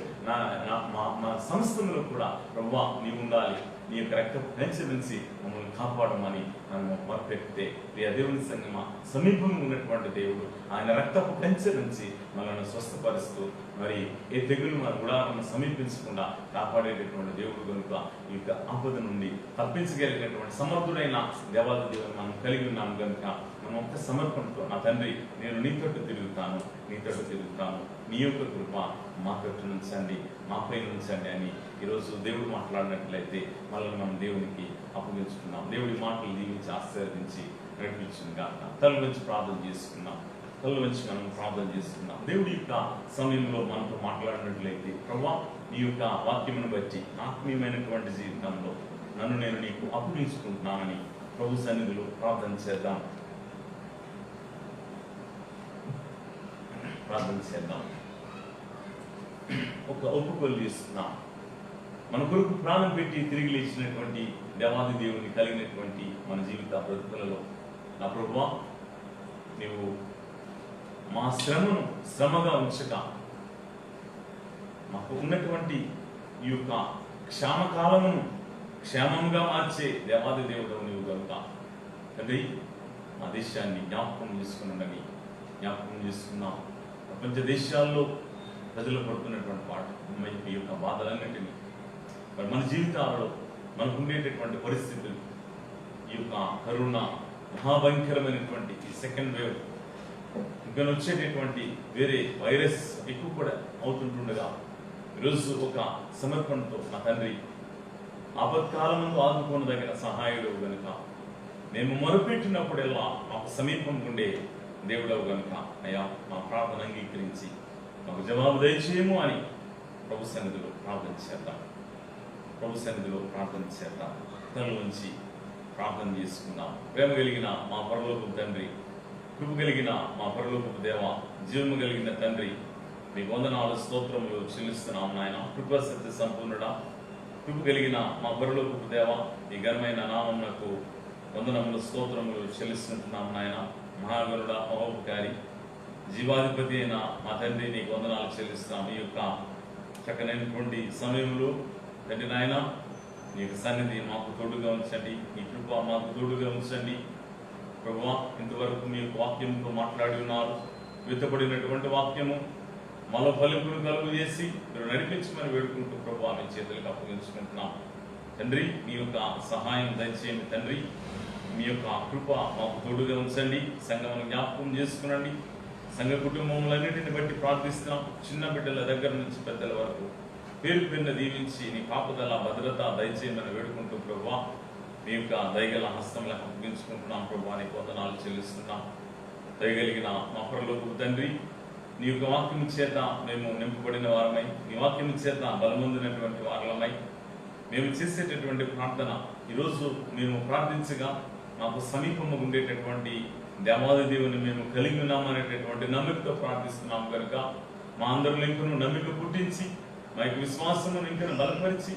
మా సంస్థలో కూడా ప్రభువా నీవు ఉండాలి, నీ యొక్క రక్తపు కంచె నుంచి మమ్మల్ని కాపాడమని మనం మొరపెడితే ప్రియ దేవుని సంగమా సమీపంగా ఉన్నటువంటి దేవుడు ఆయన రక్తపు కంచె నుంచి మనల్ని స్వస్థపరుస్తూ మరి ఏ తెగులు మన గుడాలను సమీపించకుండా కాపాడేటటువంటి దేవుడు కనుక ఈ యొక్క ఆపద నుండి తప్పించగలిగినటువంటి సమర్థుడైన దేవాది దేవుని మనం కలిగి ఉన్నాం కనుక మనం ఒక్క సమర్పణతో నా తండ్రి నేను నీ తోటి తిరుగుతాను నీ యొక్క కృప మా తోటి నుంచండి, మాపై నుంచండి అని ఈరోజు దేవుడు మాట్లాడినట్లయితే మనల్ని మనం దేవునికి అప్పగించుకున్నాం. దేవుడి మాటలు దీవించి ఆశీర్వదించి నడిపించుగా తల నుంచి ప్రార్థన చేసుకున్నాం. దేవుడి యొక్క సమయంలో మనతో మాట్లాడినట్లయితే ప్రభా నీ యొక్క వాక్యమును బట్టి ఆత్మీయమైనటువంటి జీవితంలో నన్ను నేను నీకు అప్పగించుకుంటున్నానని ప్రభు సన్నిధిలో ప్రార్థన చేద్దాం. ఒక ఒప్పుకోలు చేస్తున్నాం. మన కొరకు ప్రాణం పెట్టి తిరిగి లేచినటువంటి దేవాది దేవుని కలిగినటువంటి మన జీవిత బ్రతుకులలో నా ప్రభువా నీవు మా శ్రమను శ్రమగా ఉంచక మాకు ఉన్నటువంటి ఈ యొక్క క్షామకాలమును క్షేమంగా మార్చే దేవాది దేవుడు నీవు కనుక తండ్రి మా దేశాన్ని జ్ఞాపకం చేసుకున్నాం. ప్రపంచ దేశాల్లో ప్రజలు పడుతున్నటువంటి పాట ఈ యొక్క బాధలన్నింటినీ మరి మన జీవితాలలో మనకు ఉండేటటువంటి పరిస్థితులు, ఈ యొక్క కరోనా మహాభయంకరమైనటువంటి ఈ సెకండ్ వేవ్, ఇంకా వచ్చేటటువంటి వేరే వైరస్ ఎక్కువ కూడా అవుతుంటుండగా ఈరోజు ఒక సమర్పణతో నా తండ్రి ఆపత్కాలమందు ఆదుకోనదగిన సహాయుడు కనుక మేము మొరపెట్టినప్పుడెల్లా మాకు సమీపం ఉండే దేవుడవు కనుక అయ్యా మా ప్రార్థన అంగీకరించి మాకు జవాబు దయచేయము అని ప్రభు సన్నిధిలో ప్రార్థన చేద్దాం. తల నుంచి ప్రార్థన చేసుకుందాం. ప్రేమ కలిగిన మా పరలోకపు తండ్రి, కృప కలిగిన మా పరలోకపు దేవ, జీవము కలిగిన తండ్రి, మీకు వందనాలు స్తోత్రములు చెల్లిస్తున్నాం నాయన. కృపా సత్య సంపూర్ణుడా, కృప కలిగిన మా పరలోకపు దేవ, ఈ ఘనమైన నామమునకు వందనములు స్తోత్రములు చెల్లిస్తుంటున్నాం నాయన. మహాగరుడ, మహోపకారి, జీవాధిపతి అయిన మా తండ్రి నీకు వందనాలు చెల్లిస్తాం. ఈ యొక్క చక్కనైనటువంటి సమయంలో తండ్రి నాయన నీ యొక్క సన్నిధి మాకు తోడుగా ఉంచండి, నీ కృప మాకు తోడుగా ఉంచండి ప్రభువా. ఇంతవరకు మీ యొక్క వాక్యంతో మాట్లాడి ఉన్నారు. విత్తబడినటువంటి వాక్యము మళ్ళీ ఫలింపును కలుగు చేసి మీరు నడిపించమని వేడుకుంటూ ప్రభువా మీ చేతులకు అప్పగించుకుంటున్నాం తండ్రి. మీ యొక్క సహాయం దయచేయండి తండ్రి. మీ యొక్క కృప మాకు తోడుగా ఉంచండి. సంఘమును జ్ఞాపకం చేసుకునండి. సంఘ కుటుంబములన్నింటిని బట్టి ప్రార్థిస్తున్నాం. చిన్న బిడ్డల దగ్గర నుంచి పెద్దల వరకు పేరు పేరున దీవించి నీ కాపుదల భద్రత దయచేయమని వేడుకుంటూ ప్రభువా మీ యొక్క దయగల హస్తములకు అప్పగించుకుంటున్నాం ప్రభువా. నీకు వందనాలు చెల్లిస్తున్నాం. దయగలిగిన మా పరలోకపు తండ్రి, నీ యొక్క వాక్యం చేత మేము నింపబడిన వారమై, నీ వాక్యం చేత బలమొందినటువంటి వారలమై మేము చేసేటటువంటి ప్రార్థన ఈరోజు మేము ప్రార్థించగా మాకు సమీపంగా ఉండేటటువంటి దేవాది దేవుని మేము కలిగి ఉన్నామనేటటువంటి నమ్మికతో ప్రార్థిస్తున్నాం కనుక మా అందరిలో ఇంకను నమ్మిక పుట్టించి మా యొక్క విశ్వాసమును ఇంకను బలపరిచి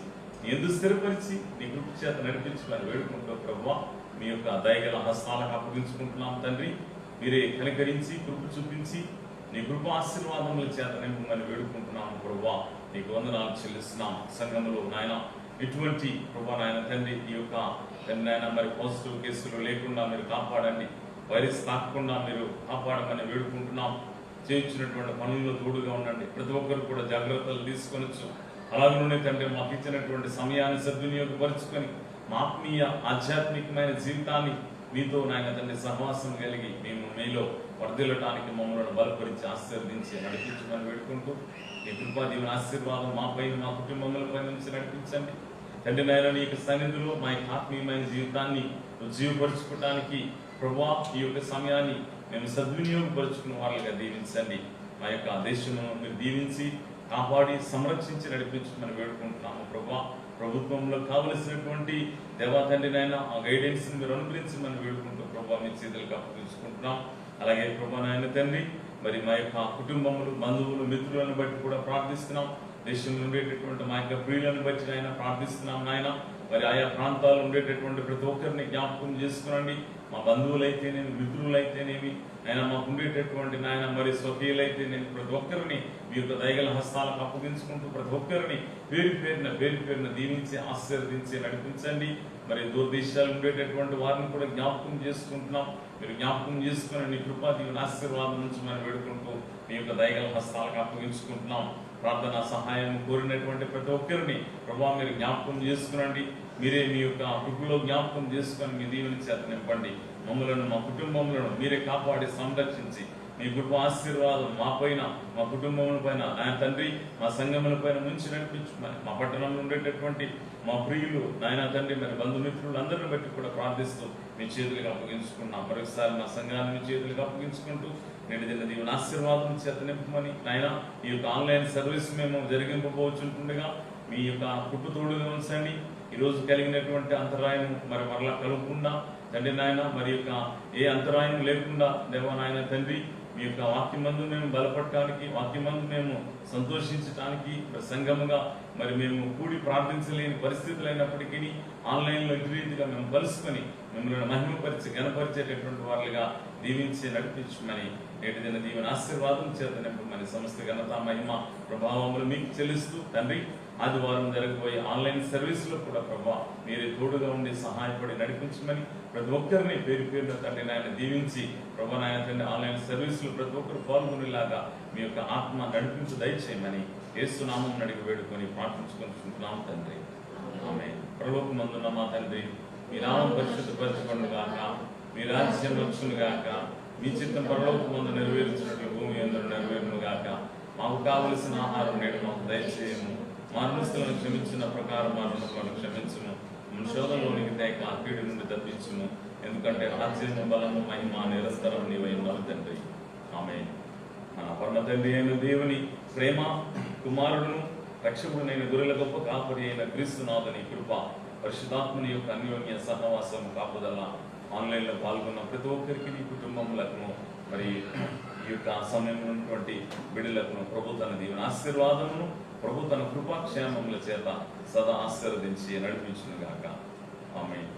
ఎందుకు స్థిరపరిచి నీ కృప చేత నడిపించుకొని వేడుకుంటూ ప్రభువా మీ యొక్క దయగల హస్తాలకు అప్పగించుకుంటున్నాం తండ్రి. మీరే కనికరించి కృప చూపించి నీ కృప ఆశీర్వాదముల చేత నింపమని వేడుకుంటున్నాము ప్రభువా. నీకు వందనాలు చెల్లిస్తున్నాం. సంఘములో నాయన ఇటువంటి ప్రభా నాయన తండ్రి ఈ యొక్క నాయన మరి పాజిటివ్ కేసులు లేకుండా మీరు కాపాడండి. వైరస్ తాకకుండా మీరు కాపాడమని వేడుకుంటున్నాం. చేయించినటువంటి పనుల్లో తోడుగా ఉండండి. ప్రతి ఒక్కరు కూడా జాగ్రత్తలు తీసుకొనొచ్చు. అలాగనే తండ్రి మాకు ఇచ్చినటువంటి సమయాన్ని సద్వినియోగపరుచుకొని మా ఆత్మీయ ఆధ్యాత్మికమైన జీవితాన్ని మీతో నాయన తండ్రి సహవాసం కలిగి మేము మీలో వర్ధిల్లటానికి మమ్మల్ని బలపరిచి ఆశీర్వదించి నడిపించమని వేడుకుంటూ ఈ కృపా దీవెన ఆశీర్వాదం మా పైన మా కుటుంబములపై నుంచి నడిపించండి తండ్రి. నాయన నీ యొక్క సన్నిధిలో మా యొక్క ఆత్మీయమైన జీవితాన్ని జీవపరుచుకోవడానికి ప్రభువా ఈ యొక్క సమయాన్ని మేము సద్వినియోగపరుచుకున్న వాళ్ళగా దీవించండి. మా యొక్క దేశమును మీరు దీవించి కాపాడి సంరక్షించి నడిపించమని వేడుకుంటున్నాము ప్రభువా. ప్రభుత్వంలో కావలసినటువంటి దేవా తండ్రి నాయన ఆ గైడెన్స్ మీరు అనుగ్రహించమని వేడుకుంటూ ప్రభువా మీ చేతులకు అప్పగించుకుంటున్నాం. అలాగే ప్రభువా నాయన తండ్రి మరి మా యొక్క కుటుంబములు బంధువులు మిత్రులను బట్టి కూడా ప్రార్థిస్తున్నాం. దేశంలో ఉండేటటువంటి మా యొక్క ప్రియులను బట్టి నాయన ప్రార్థిస్తున్నాం నాయన. మరి ఆయా ప్రాంతాల్లో ఉండేటటువంటి ప్రతి ఒక్కరిని జ్ఞాపకం చేసుకునండి. మా బంధువులైతేనేమి మిత్రులైతేనేమి ఆయన మాకు ఉండేటటువంటి నాయన మరి స్వకీయులైతేనేమి ప్రతి ఒక్కరిని మీ యొక్క దయగల హస్తాలకు అప్పగించుకుంటూ ప్రతి ఒక్కరిని పేరు పేరున దీవించి ఆశీర్వదించి నడిపించండి. మరి దూరదేశాలు ఉండేటటువంటి వారిని కూడా జ్ఞాపకం చేసుకుంటున్నాం. మీరు జ్ఞాపకం చేసుకుని నీ కృపా దీవెన ఆశీర్వాదం నుంచి మనం వేడుకుంటూ మీ యొక్క దయగల హస్తాలకు అప్పగించుకుంటున్నాం. ప్రార్థన సహాయం కోరినటువంటి ప్రతి ఒక్కరిని ప్రభావ మీరు జ్ఞాపకం చేసుకునండి. మీరే మీ యొక్క కృపలో జ్ఞాపకం చేసుకొని మీ దీవెన చేత నింపండి. మమ్మలను మా కుటుంబములను మీరే కాపాడి సంరక్షించి మీ కృప ఆశీర్వాదం మా పైన మా కుటుంబముల పైన నాయన తండ్రి మా సంఘముల పైన నుంచి నడిపించుమని మా పట్టణంలో ఉండేటటువంటి మా ప్రియులు నాయన తండ్రి మరి బంధుమిత్రులు అందరిని బట్టి కూడా ప్రార్థిస్తూ మీ చేతులకు అప్పగించుకున్నాం. మరొకసారి మా సంఘాన్ని మీ చేతులకు అప్పగించుకుంటూ నేటి దిన దీవెన ఆశీర్వాదం చేత నింపమని నాయన ఈ యొక్క ఆన్లైన్ సర్వీస్ మేము జరిగింపబోచుంటుండగా మీ యొక్క కృప తోడుగా ఉంచండి. ఈరోజు కలిగినటువంటి అంతరాయం మరి మరలా కలగకుండా తండ్రి నాయన మరి యొక్క ఏ అంతరాయం లేకుండా దేవా నాయన తండ్రి మీ యొక్క వాక్యమందు మేము బలపడటానికి వాక్యమందు మేము సంతోషించడానికి సంఘముగా మరి మేము కూడి ప్రార్థించలేని పరిస్థితులు అయినప్పటికీ ఆన్లైన్లో ఇటు రీతిగా మేము కలుసుకొని మిమ్మల్ని మహిమపరిచి గణపరిచేటటువంటి వారులుగా దీవించి నడిపించమని నేటి దిన దీవెన ఆశీర్వాదం చేత నింపమని సమస్త ఘనత మహిమ ప్రభావములు మీకు చెల్లిస్తూ తండ్రి ఆదివారం జరగబోయే ఆన్లైన్ సర్వీసులో కూడా ప్రభా మీరే తోడుగా ఉండి సహాయపడి నడిపించమని ప్రతి ఒక్కరిని పేరు పేరున తండ్రి నాయన దీవించి ప్రభా నాయన తండ్రి ఆన్లైన్ సర్వీసులో ప్రతి ఒక్కరు పాల్గొనేలాగా మీ యొక్క ఆత్మ నడిపించు దయచేయమని యేసు నామం అడిగి వేడుకొని ప్రార్థించుకుంటున్నాం తండ్రి. ఆమేన్. పరలోకమందున్న మా తండ్రి మీ నామం పరిశుద్ధపరచబడును గాక, మీ రాజ్యం వచ్చును గాక, మీ చిత్తం పరలోకమందు నెరవేర్చినట్లు భూమి యందు నెరవేరును గాక. మాకు కావలసిన ఆహారం నేడు మాకు దయచేయము. మా రుణస్థులను క్షమించిన ప్రకారం మా రుణములను క్షమించుము. శోధనలోనికి తేక కీడు నుండి తప్పించుము. ఎందుకంటే రాజ్యము బలము మహిమ నిరంతరం నీవై ఉన్నావు తండ్రి. ఆమేన్. మన పరమ తండ్రి అయిన దేవుని ప్రేమ, కుమారుడును రక్షకుడునైన గొర్రెల గొప్ప కాపరి అయిన క్రీస్తునాథుని కృప, పరిశుద్ధాత్మని యొక్క అన్యోన్య సహవాసం కాపుదల ఆన్లైన్లో పాల్గొన్న ప్రతి ఒక్కరికి నీ కుటుంబములకు మరి ఈ యొక్క సమయంలో ఉన్నటువంటి బిడ్డలకు ప్రభు తన దీవెన ఆశీర్వాదమును ప్రభు తన కృపాక్షేమముల చేత సదా ఆశీర్వదించి నడిపించును గాక. ఆమేన్.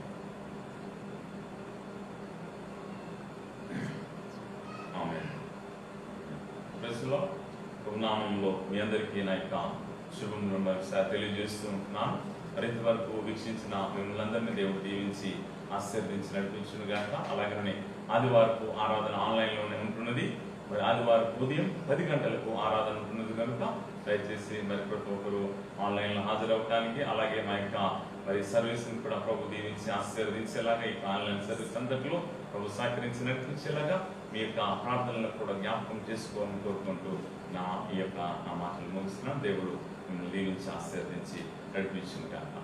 ఆమేన్. దశలో నామంలో మీ అందరికీ నా యొక్క శుభములను మరొకసారి తెలియజేస్తున్నాను. మరి ఇంతవరకు వీక్షించిన మిమ్మల్ని అందరినీ దేవుడు దీవించి ఆశీర్వదించి నడిపించును గాక. అలాగనే ఆదివారపు ఆరాధన ఆన్లైన్లోనే ఉంటున్నది. మరి ఆదివారం ఉదయం 10 గంటలకు ఆరాధన ఉంటున్నది కనుక దయచేసి మరి ప్రతి ఒక్కరు ఆన్లైన్లో హాజరవడానికి, అలాగే మా యొక్క మరి సర్వీస్ని కూడా ప్రభు దీవించి ఆశీర్వదించేలాగా ఈ ఆన్లైన్ సర్వీస్ అంతట్లో ప్రభు సహకరించి నడిపించేలాగా మీ యొక్క ప్రార్థనలకు కూడా జ్ఞాపకం చేసుకోవాలని కోరుకుంటూ ఈ యొక్క నా మాటలు ముగిస్తున్నాను. దేవుడు మిమ్మల్ని దీవించి ఆశీర్వదించి నడిపించును గాక.